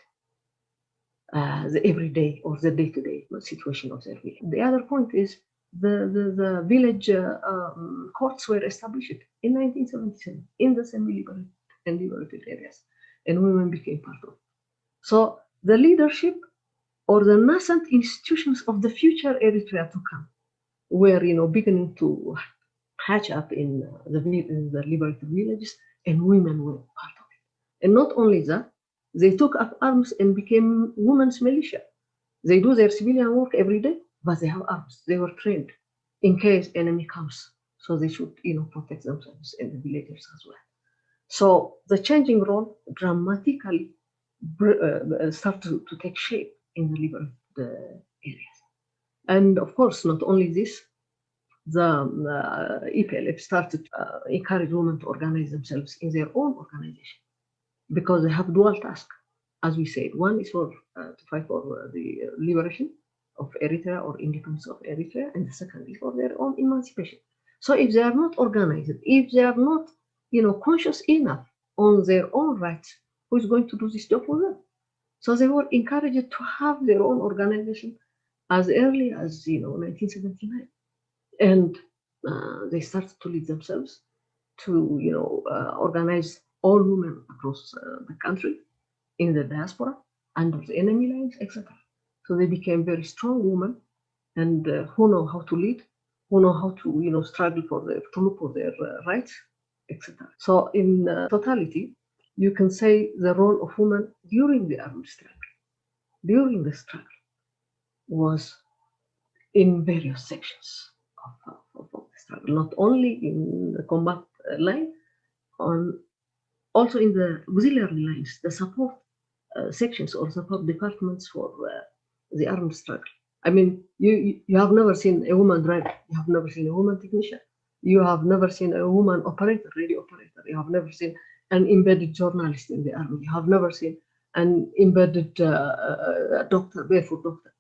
the everyday or the day-to-day situation of their village. The other point is the village courts were established in 1977 in the semi-liberated and liberated areas, and women became part of it. So the leadership or the nascent institutions of the future Eritrea to come were, beginning to hatch up in the liberated villages, and women were part of it. And not only that, they took up arms and became women's militia. They do their civilian work every day, but they have arms. They were trained in case enemy comes, so they should, protect themselves and the villagers as well. So the changing role dramatically started to take shape in the liberated areas. And of course, not only this, the EPLF started to encourage women to organize themselves in their own organization, because they have dual task, as we said. One is to fight for the liberation of Eritrea or independence of Eritrea, and the second is for their own emancipation. So if they are not organized, if they are not, conscious enough on their own rights, who is going to do this job for them? So they were encouraged to have their own organization as early as 1979. And they started to lead themselves to, organize all women across the country in the diaspora, under the enemy lines, etc. So they became very strong women, and who know how to lead, who know how to, struggle to look for their rights, etc. So in totality, you can say the role of women during the armed struggle, during the struggle, was in various sections of the struggle, not only in the combat line, also in the auxiliary lines, the support sections or support departments for the armed struggle. I mean, you have never seen a woman driver, you have never seen a woman technician, you have never seen a woman operator, radio operator, you have never seen an embedded journalist in the army, you have never seen an embedded doctor, barefoot doctor.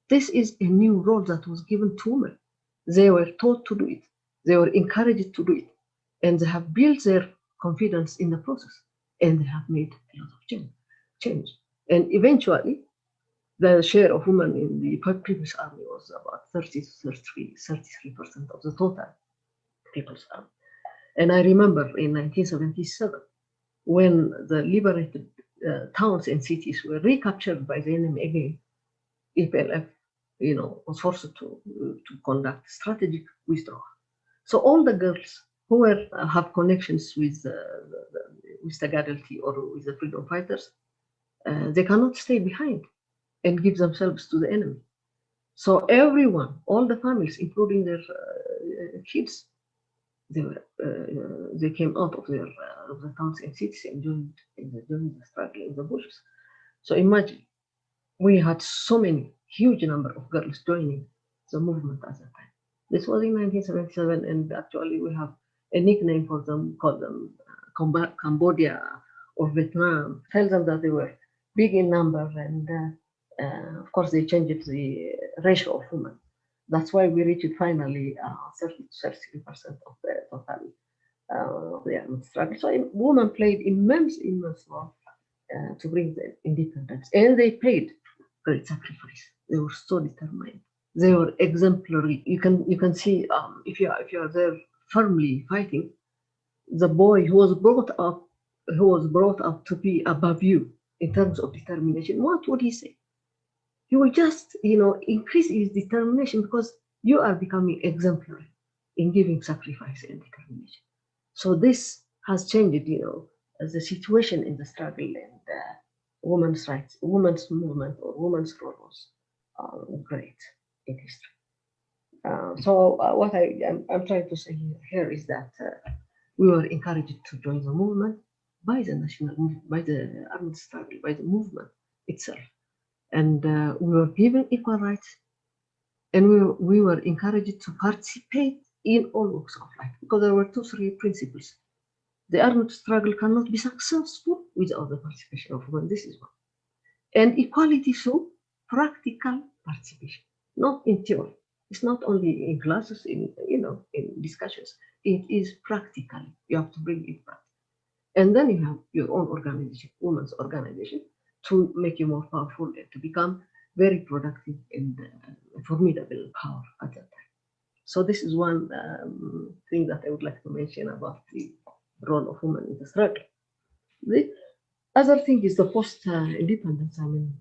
This is a new role that was given to women. They were taught to do it. They were encouraged to do it. And they have built their confidence in the process. And they have made a lot of change. And eventually, the share of women in the People's Army was about 30 to 33% of the total People's Army. And I remember in 1977, when the liberated towns and cities were recaptured by the enemy again, EPLF, was forced to conduct strategic withdrawal. So all the girls who have connections with the Gadalti or with the freedom fighters, they cannot stay behind and give themselves to the enemy. So everyone, all the families, including their kids, they came out of the towns and cities and joined the struggle in the bushes. So imagine, we had so many huge number of girls joining the movement at that time. This was in 1977, and actually we have a nickname for them, called them Cambodia or Vietnam. Tell them that they were big in number, and of course they changed the ratio of women. That's why we reached finally 30 to 33% of the total of the armed struggle. So women played immense role to bring the independence, and they paid great sacrifice. They were so determined. They were exemplary. You can see if you are there firmly fighting, the boy who was brought up to be above you in terms of determination. What would he say? He will just increase his determination because you are becoming exemplary in giving sacrifice and determination. So this has changed, the situation in the struggle, and women's rights, women's movement, or women's role was great in history. So what I'm trying to say here is that we were encouraged to join the movement by the armed struggle, by the movement itself, and we were given equal rights, and we were encouraged to participate in all walks of life, because there were 3 principles. The armed struggle cannot be successful without the participation of women. This is one. And equality through practical participation, not in theory. It's not only in classes, in discussions. It is practical. You have to bring it back. And then you have your own organization, women's organization, to make you more powerful and to become very productive and formidable power at that time. So this is one thing that I would like to mention about the role of women in the struggle. The other thing is the post-independence. I mean,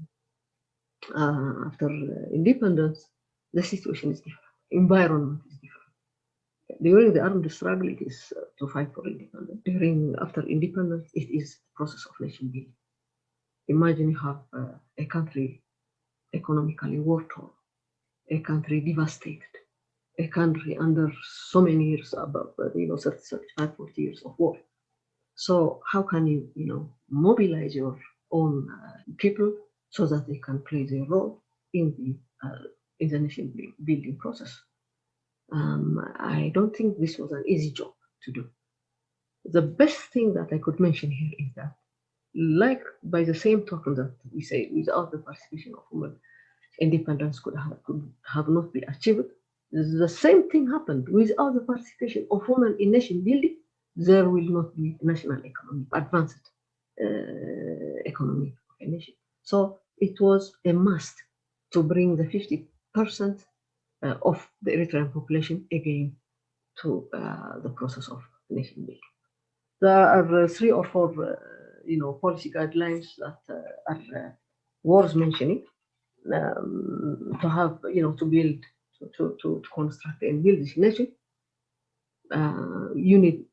after independence, the situation is different. Environment is different. During the armed struggle, it is to fight for independence. After independence, it is the process of nation building. Imagine you have a country economically war-torn, a country devastated, a country under so many years, above 30, 35, 40 years of war. So how can you mobilize your own people so that they can play their role in the nation building process? I don't think this was an easy job to do. The best thing that I could mention here is that, like by the same token that we say, without the participation of women, independence could have not been achieved. The same thing happened. Without the participation of women in nation building, there will not be national economy, advanced economy of a nation. So it was a must to bring the 50% of the Eritrean population again to the process of nation building. There are 3 or 4, policy guidelines that are worth mentioning to have, to build, to construct and build this nation. You need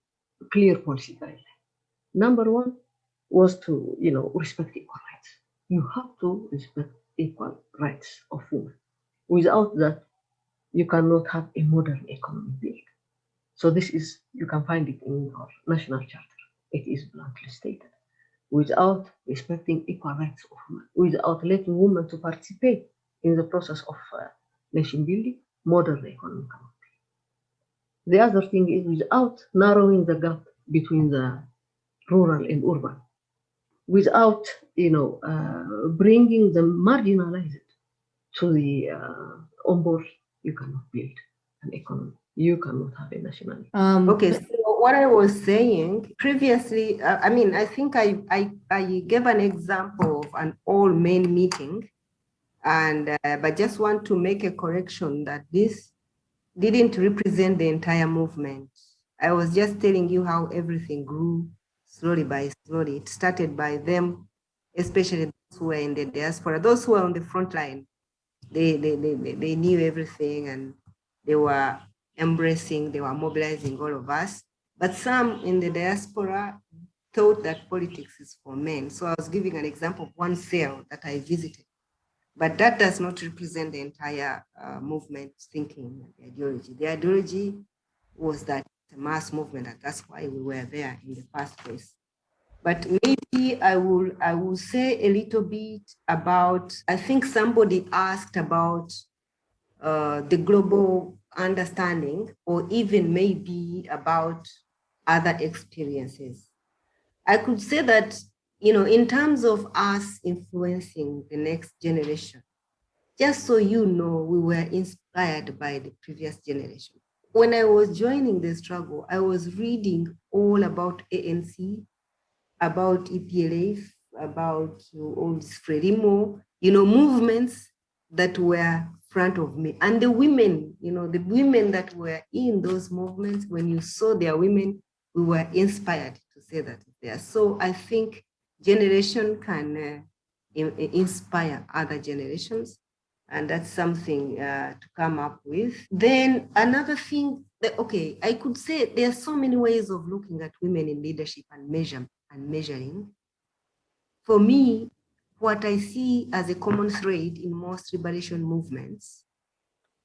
clear policy guidelines. Number 1 was to, respect equal rights. You have to respect equal rights of women. Without that, you cannot have a modern economy built. So this is, you can find it in our national charter. It is bluntly stated. Without respecting equal rights of women, without letting women to participate in the process of nation building, modern economy cannot be. The other thing is without narrowing the gap between the rural and urban, without bringing the marginalized to the on board, you cannot build an economy. You cannot have a nationality. Okay, so what I was saying previously, I think I gave an example of an all-men meeting, and but just want to make a correction that this didn't represent the entire movement. I was just telling you how everything grew slowly by slowly. It started by them, especially those who were in the diaspora, those who were on the front line. They knew everything, and they were embracing, they were mobilizing all of us. But some in the diaspora thought that politics is for men. So I was giving an example of one cell that I visited. But that does not represent the entire movement thinking and the ideology. The ideology was that it's a mass movement, and that's why we were there in the first place. But maybe I will say a little bit about, I think somebody asked about the global understanding, or even maybe about other experiences. I could say that, in terms of us influencing the next generation, just so you know, we were inspired by the previous generation. When I was joining the struggle, I was reading all about ANC, about EPLF, about all this Frelimo, movements that were front of me. And the women, the women that were in those movements, when you saw their women, we were inspired to say that there. So I think generation can inspire other generations. And that's something to come up with. Then another thing, I could say there are so many ways of looking at women in leadership and measuring. For me, what I see as a common thread in most liberation movements,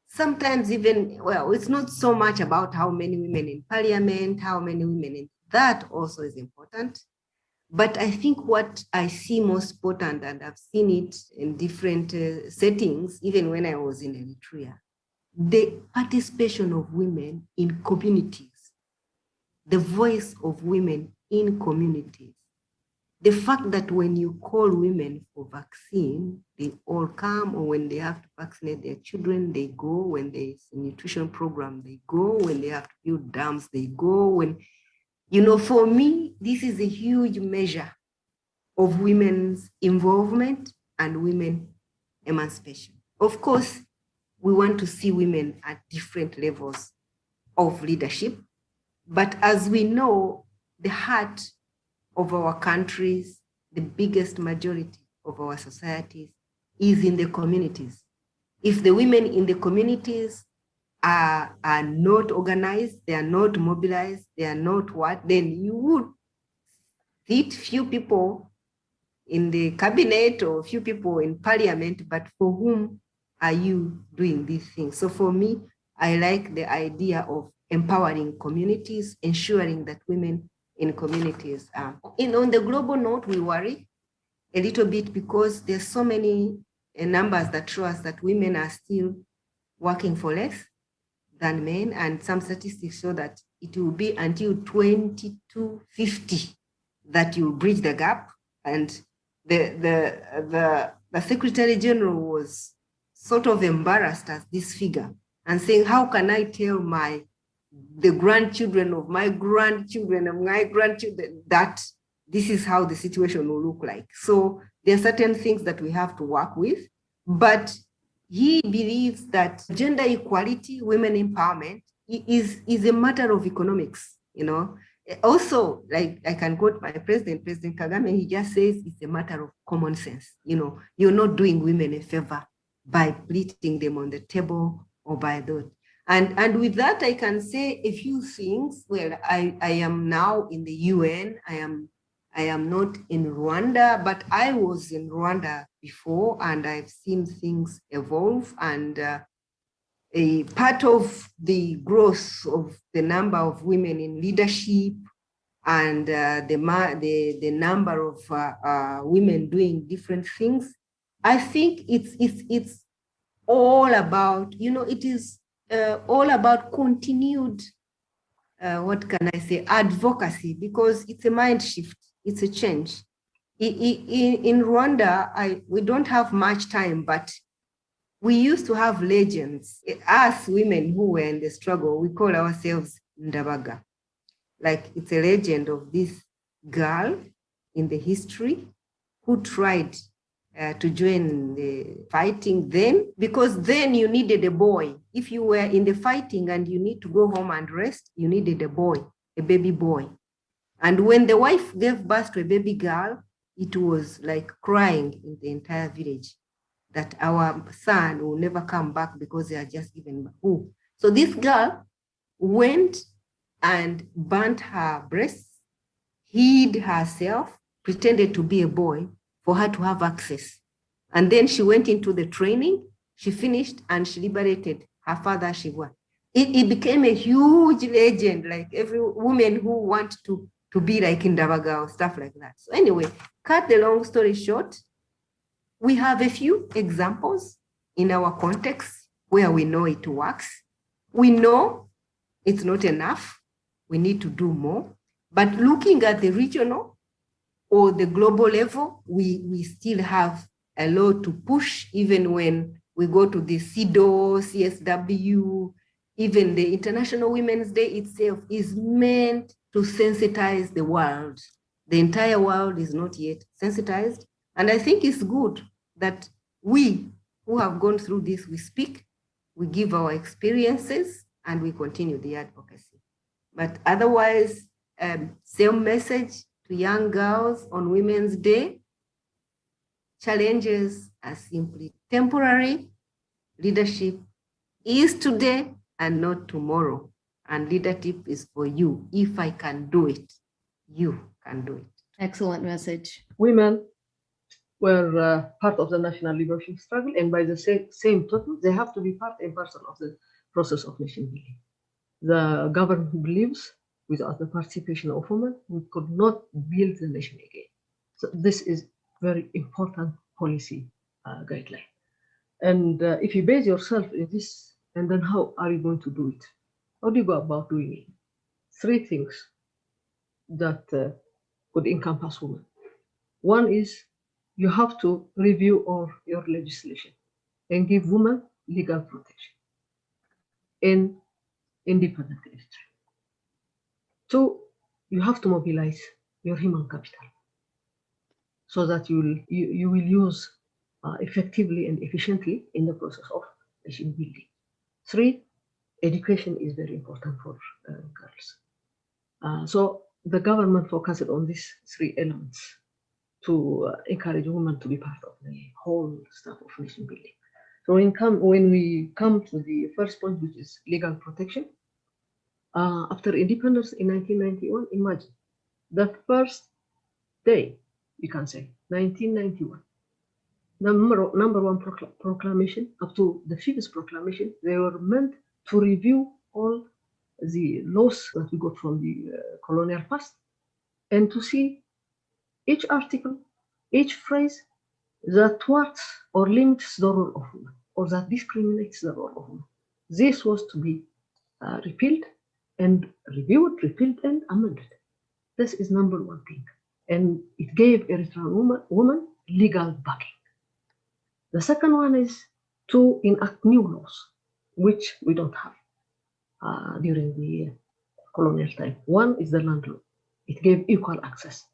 sometimes even, it's not so much about how many women in parliament, how many women in, that also is important. But I think what I see most important, and I've seen it in different settings, even when I was in Eritrea, the participation of women in communities, the voice of women in communities. The fact that when you call women for vaccine, they all come, or when they have to vaccinate their children, they go. When there's a nutrition program, they go. When they have to build dams, they go. When, for me, this is a huge measure of women's involvement and women emancipation. Of course, we want to see women at different levels of leadership, but as we know, the heart of our countries, the biggest majority of our societies is in the communities. If the women in the communities are not organized, they are not mobilized, they are not what, then you would see few people in the cabinet or few people in parliament, but for whom are you doing these things? So for me, I like the idea of empowering communities, ensuring that women in communities are. On the global note, we worry a little bit because there's so many numbers that show us that women are still working for less than men, and some statistics show that it will be until 2250 that you'll bridge the gap. And the Secretary General was sort of embarrassed at this figure and saying, how can I tell the grandchildren of my grandchildren of my grandchildren that this is how the situation will look like? So there are certain things that we have to work with, but he believes that gender equality, women empowerment is a matter of economics, you know. Also, like I can quote my president, President Kagame, he just says it's a matter of common sense. You know, you're not doing women a favor by putting them on the table or by that. And with that, I can say a few things. Well, I am now in the UN. I am not in Rwanda, but I was in Rwanda before, and I've seen things evolve. And a part of the growth of the number of women in leadership and the number of women doing different things, I think it's all about, you know, it is all about continued, what can I say, advocacy, because it's a mind shift, it's a change. In Rwanda, we don't have much time, but we used to have legends. Us women who were in the struggle, we call ourselves Ndabaga. Like it's a legend of this girl in the history who tried to join the fighting then, because then you needed a boy. If you were in the fighting and you need to go home and rest, you needed a boy, a baby boy. And when the wife gave birth to a baby girl, it was like crying in the entire village that our son will never come back because they are just given birth. So this girl went and burnt her breasts, hid herself, pretended to be a boy for her to have access. And then she went into the training, she finished, and she liberated her father, Shigwa. It became a huge legend, like every woman who wants to be like Ndabaga or stuff like that. So anyway, cut the long story short, we have a few examples in our context where we know it works. We know it's not enough. We need to do more. But looking at the regional or the global level, we still have a lot to push, even when we go to the CEDAW, CSW, even the International Women's Day itself is meant to sensitize the world. The entire world is not yet sensitized. And I think it's good that we who have gone through this, we speak, we give our experiences, and we continue the advocacy. But otherwise, same message to young girls on Women's Day. Challenges are simply temporary. Leadership is today and not tomorrow. And leadership is for you. If I can do it, you can do it. Excellent message. Women were part of the national liberation struggle, and by the same token, they have to be part and parcel of the process of nation building. The government believes without the participation of women, we could not build the nation again. So this is very important policy guideline. And if you base yourself in this, and then how are you going to do it? How do you go about doing it? Three things that could encompass women. One is you have to review all your legislation and give women legal protection in independent industry. Two, you have to mobilize your human capital so that you will use effectively and efficiently in the process of nation building. Three, education is very important for girls. So the government focused on these three elements to encourage women to be part of the whole stuff of nation building. So when we come to the first point, which is legal protection, after independence in 1991, imagine the first day, you can say, 1991, number one proclamation up to the fifth proclamation, they were meant to review all the laws that we got from the colonial past and to see each article, each phrase that thwarts or limits the role of women or that discriminates the role of women. This was to be repealed and reviewed, repealed and amended. This is number one thing. And it gave Eritrean women legal backing. The second one is to enact new laws, which we don't have during the colonial time. One is the land law. It gave equal access.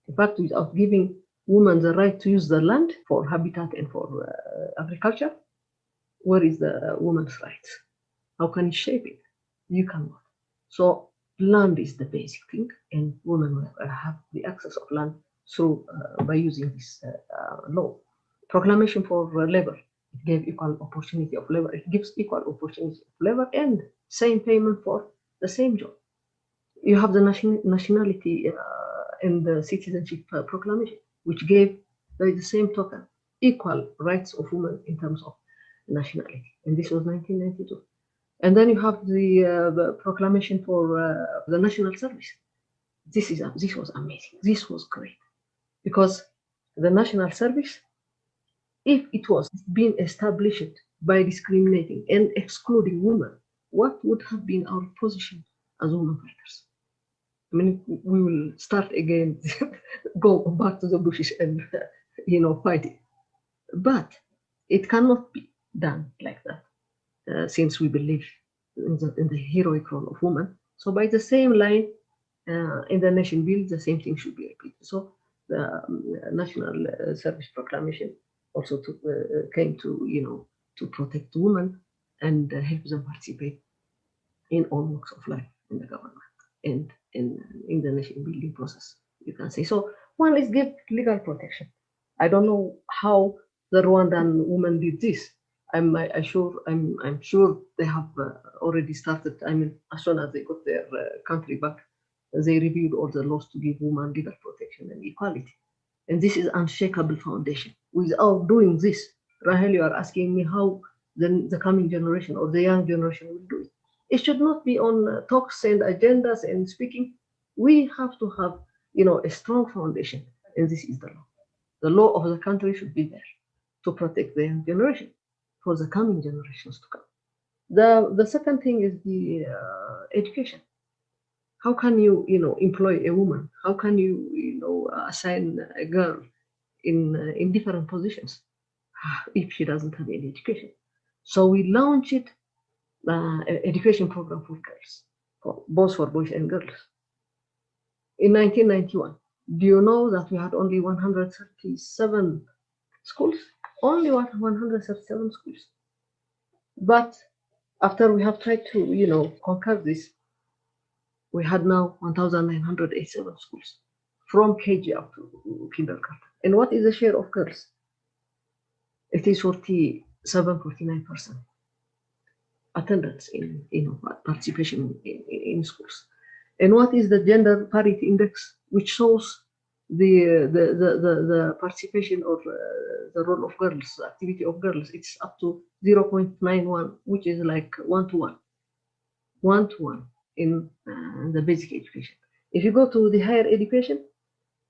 In fact, without giving women the right to use the land for habitat and for agriculture, Where is the woman's rights? How can you shape it? You cannot. So land is the basic thing, and women will have the access of land through by using this law. Proclamation for labor. It gave equal opportunity of labor. It gives equal opportunity of labor and same payment for the same job. You have the nationality and the citizenship proclamation, which gave by the same token equal rights of women in terms of nationality. And this was 1992. And then you have the proclamation for the national service. This was amazing. This was great because the national service, if it was being established by discriminating and excluding women, what would have been our position as women fighters? I mean, we will start again, go back to the bushes and, fight it. But it cannot be done like that, since we believe in the heroic role of women. So by the same line, in the nation build, the same thing should be repeated. So the National Service Proclamation also came to protect women and help them participate in all walks of life in the government and in the nation building process, you can say. So one is give legal protection. I don't know how the Rwandan women did this. I'm sure they have already started. I mean, as soon as they got their country back, they reviewed all the laws to give women legal protection and equality. And this is unshakable foundation. Without doing this, Rahel, you are asking me how the coming generation or the young generation will do it. It should not be on talks and agendas and speaking. We have to have, a strong foundation, and this is the law. The law of the country should be there to protect the young generation for the coming generations to come. The second thing is the education. How can you, employ a woman? How can you, assign a girl in different positions if she doesn't have any education? So we launched education program for girls, both for boys and girls. In 1991, do you know that we had only 137 schools? Only 137 schools. But after we have tried to, conquer this, we had now 1,987 schools from KG up to kindergarten. And what is the share of girls? It is 49% attendance in participation in schools. And what is the gender parity index, which shows the participation or the role of girls, the activity of girls? It's up to 0.91, which is like 1-to-1 in the basic education. If you go to the higher education,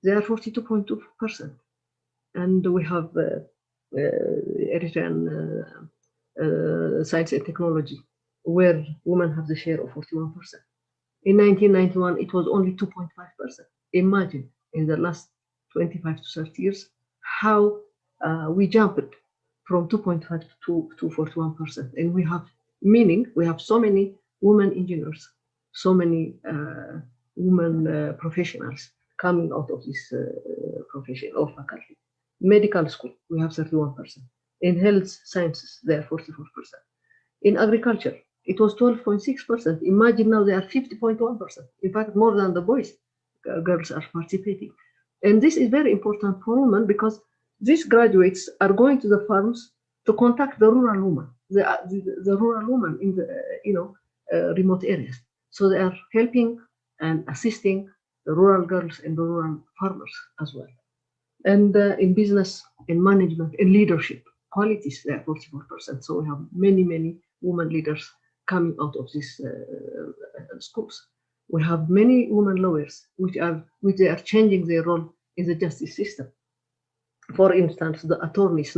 they are 42.2%, and we have Eritrean science and technology, where women have the share of 41%. In 1991, it was only 2.5%. Imagine in the last 25 to 30 years how we jumped from 2.5 to 41%. And we have so many women engineers, so many women professionals coming out of this profession or faculty. Medical school, we have 31%. In health sciences, they are 44%. In agriculture, it was 12.6%. Imagine now they are 50.1%. In fact, more than the boys, girls are participating. And this is very important for women because these graduates are going to the farms to contact the rural women, the rural women in the remote areas. So they are helping and assisting the rural girls and the rural farmers as well. And in business, in management, in leadership qualities, they are 44%. So we have many women leaders coming out of these schools. We have many women lawyers which they are changing their role in the justice system. For instance, the attorneys,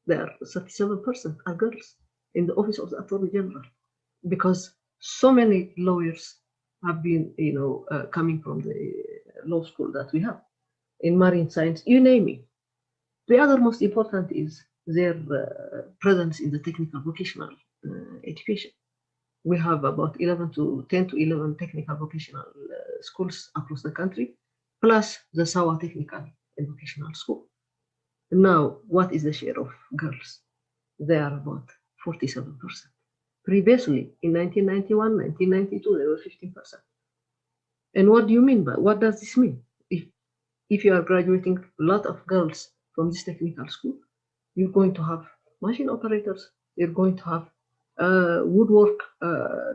they are 37% are girls in the office of the Attorney General, because so many lawyers have been coming from the law school that we have. In marine science, you name it. The other most important is their presence in the technical vocational education. We have about 10 to 11 technical vocational schools across the country, plus the Sawa Technical and Vocational School. Now, what is the share of girls? they are about 47%. Previously, in 1991, 1992, they were 15%. And what do you mean by, what does this mean? If you are graduating a lot of girls from this technical school, you're going to have machine operators, you're going to have woodwork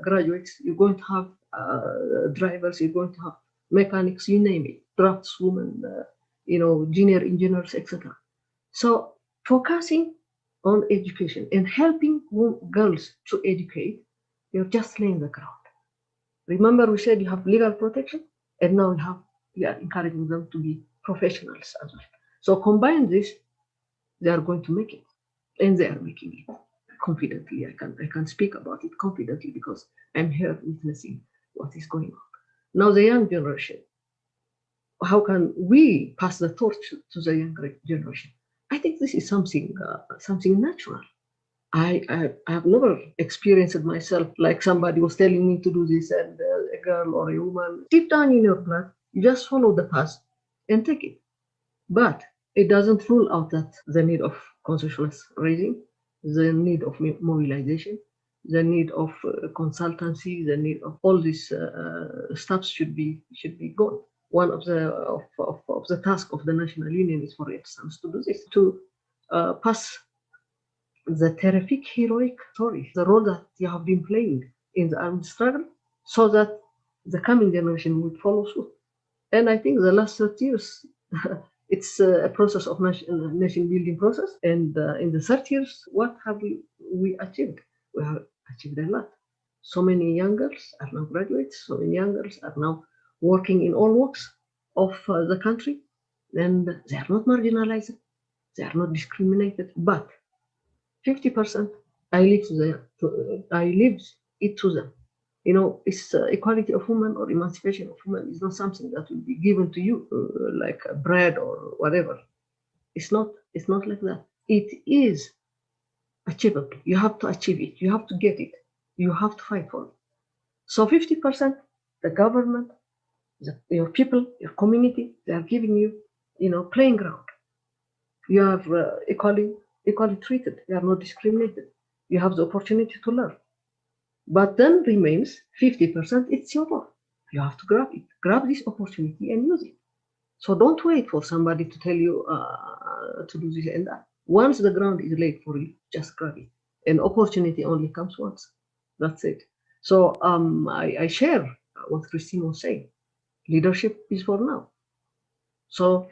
graduates, you're going to have drivers, you're going to have mechanics, you name it, draftswomen, junior engineers, etc. So focusing on education and helping girls to educate, you're just laying the ground. Remember, we said you have legal protection, and now we are encouraging them to be professionals as well. So combine this, they are going to make it, and they are making it confidently. I can speak about it confidently because I'm here witnessing what is going on. Now the young generation, how can we pass the torch to the younger generation? I think this is something natural. I have never experienced it myself, like somebody was telling me to do this, and a girl or a woman, deep down in your blood, you just follow the path and take it. But it doesn't rule out that the need of consciousness raising, the need of mobilization, the need of consultancy, the need of all these steps should be gone. One of the tasks of the National Union is, for instance, to do this, to pass the terrific heroic story, the role that you have been playing in the armed struggle, so that the coming generation would follow suit. And I think the last 30 years, it's a process of nation building process. And in the 30 years, what have we achieved? We have achieved a lot. So many young girls are now graduates. So many young girls are now working in all walks of the country. And they are not marginalized. They are not discriminated. But 50%, I leave it to them. It's equality of women or emancipation of women is not something that will be given to you like bread or whatever. It's not like that. It is achievable. You have to achieve it. You have to get it. You have to fight for it. So 50%, the government, your people, your community, they are giving you, playing ground. You are equally treated. You are not discriminated. You have the opportunity to learn. But then remains 50%, it's your role. You have to grab it. Grab this opportunity and use it. So don't wait for somebody to tell you to do this and that. Once the ground is laid for you, just grab it. And opportunity only comes once. That's it. So I share what Christine was saying. Leadership is for now. So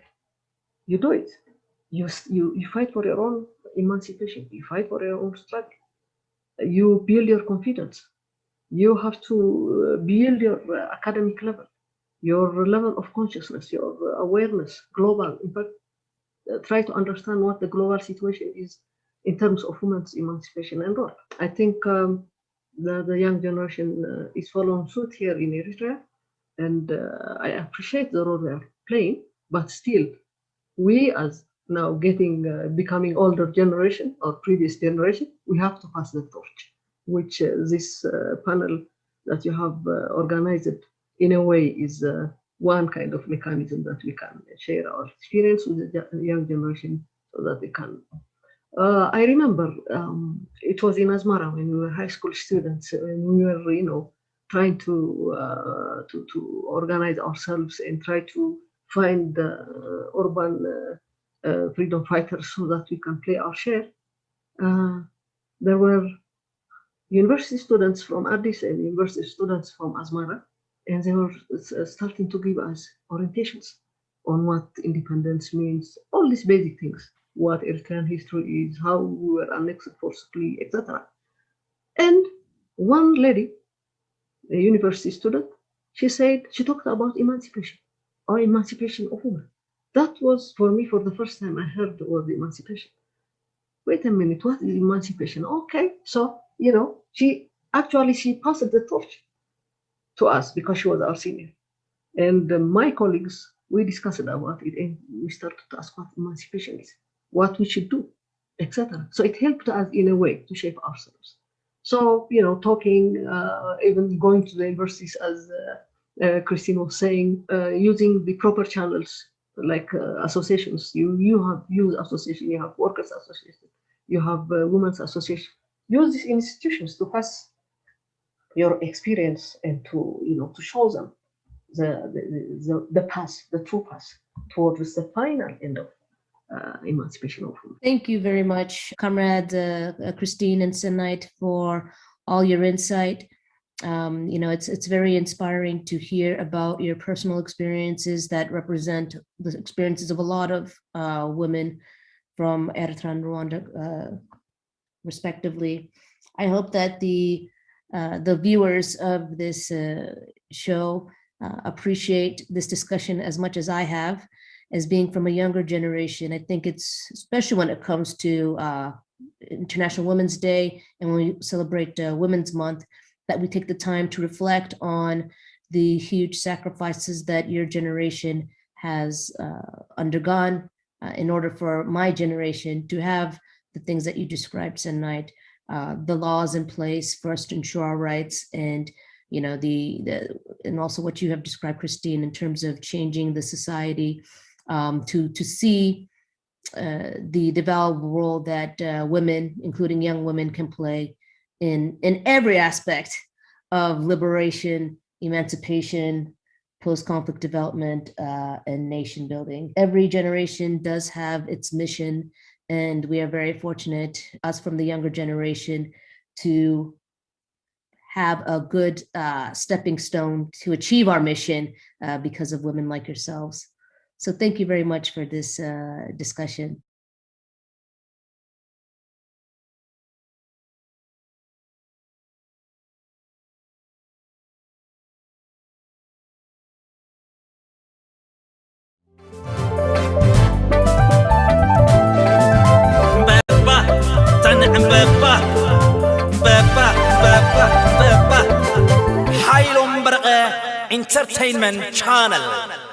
you do it. You fight for your own emancipation. You fight for your own struggle. You build your confidence. You have to build your academic level, your level of consciousness, your awareness, global. In fact, try to understand what the global situation is in terms of women's emancipation and role. I think the young generation is following suit here in Eritrea, and I appreciate the role they are playing, but still, we as now becoming older generation or previous generation, we have to pass the torch, which this panel that you have organized in a way is one kind of mechanism that we can share our experience with the young generation so that they can. I remember it was in Asmara when we were high school students, and we were, trying to organize ourselves and try to find urban freedom fighters so that we can play our share. There were university students from Addis and university students from Asmara, and they were starting to give us orientations on what independence means, all these basic things, what Eritrean history is, how we were annexed forcibly, etc. And one lady, a university student, she talked about emancipation, or emancipation of women. That was, for me, for the first time I heard the word emancipation. Wait a minute, what is emancipation? Okay, so, she passed the torch to us because she was our senior. And my colleagues, we discussed about it and we started to ask what emancipation is, what we should do, etc. So it helped us in a way to shape ourselves. So, talking, even going to the universities, as Christine was saying, using the proper channels like associations. You have youth association, you have workers association, you have women's association. Use these institutions to pass your experience and to show them the path, the true path towards the final end of emancipation of women. Thank you very much, comrades Christine and Senite, for all your insight. It's very inspiring to hear about your personal experiences that represent the experiences of a lot of women from Eritrea and Rwanda, respectively. I hope that the viewers of this show appreciate this discussion as much as I have, as being from a younger generation. I think it's, especially when it comes to International Women's Day and when we celebrate Women's Month, that we take the time to reflect on the huge sacrifices that your generation has undergone in order for my generation to have the things that you described tonight, the laws in place for us to ensure our rights, and and also what you have described, Christine, in terms of changing the society to see the developed role that women, including young women, can play in every aspect of liberation, emancipation, post-conflict development, and nation building. Every generation does have its mission, and we are very fortunate, us from the younger generation, to have a good stepping stone to achieve our mission because of women like yourselves. So thank you very much for this discussion. Entertainment Channel.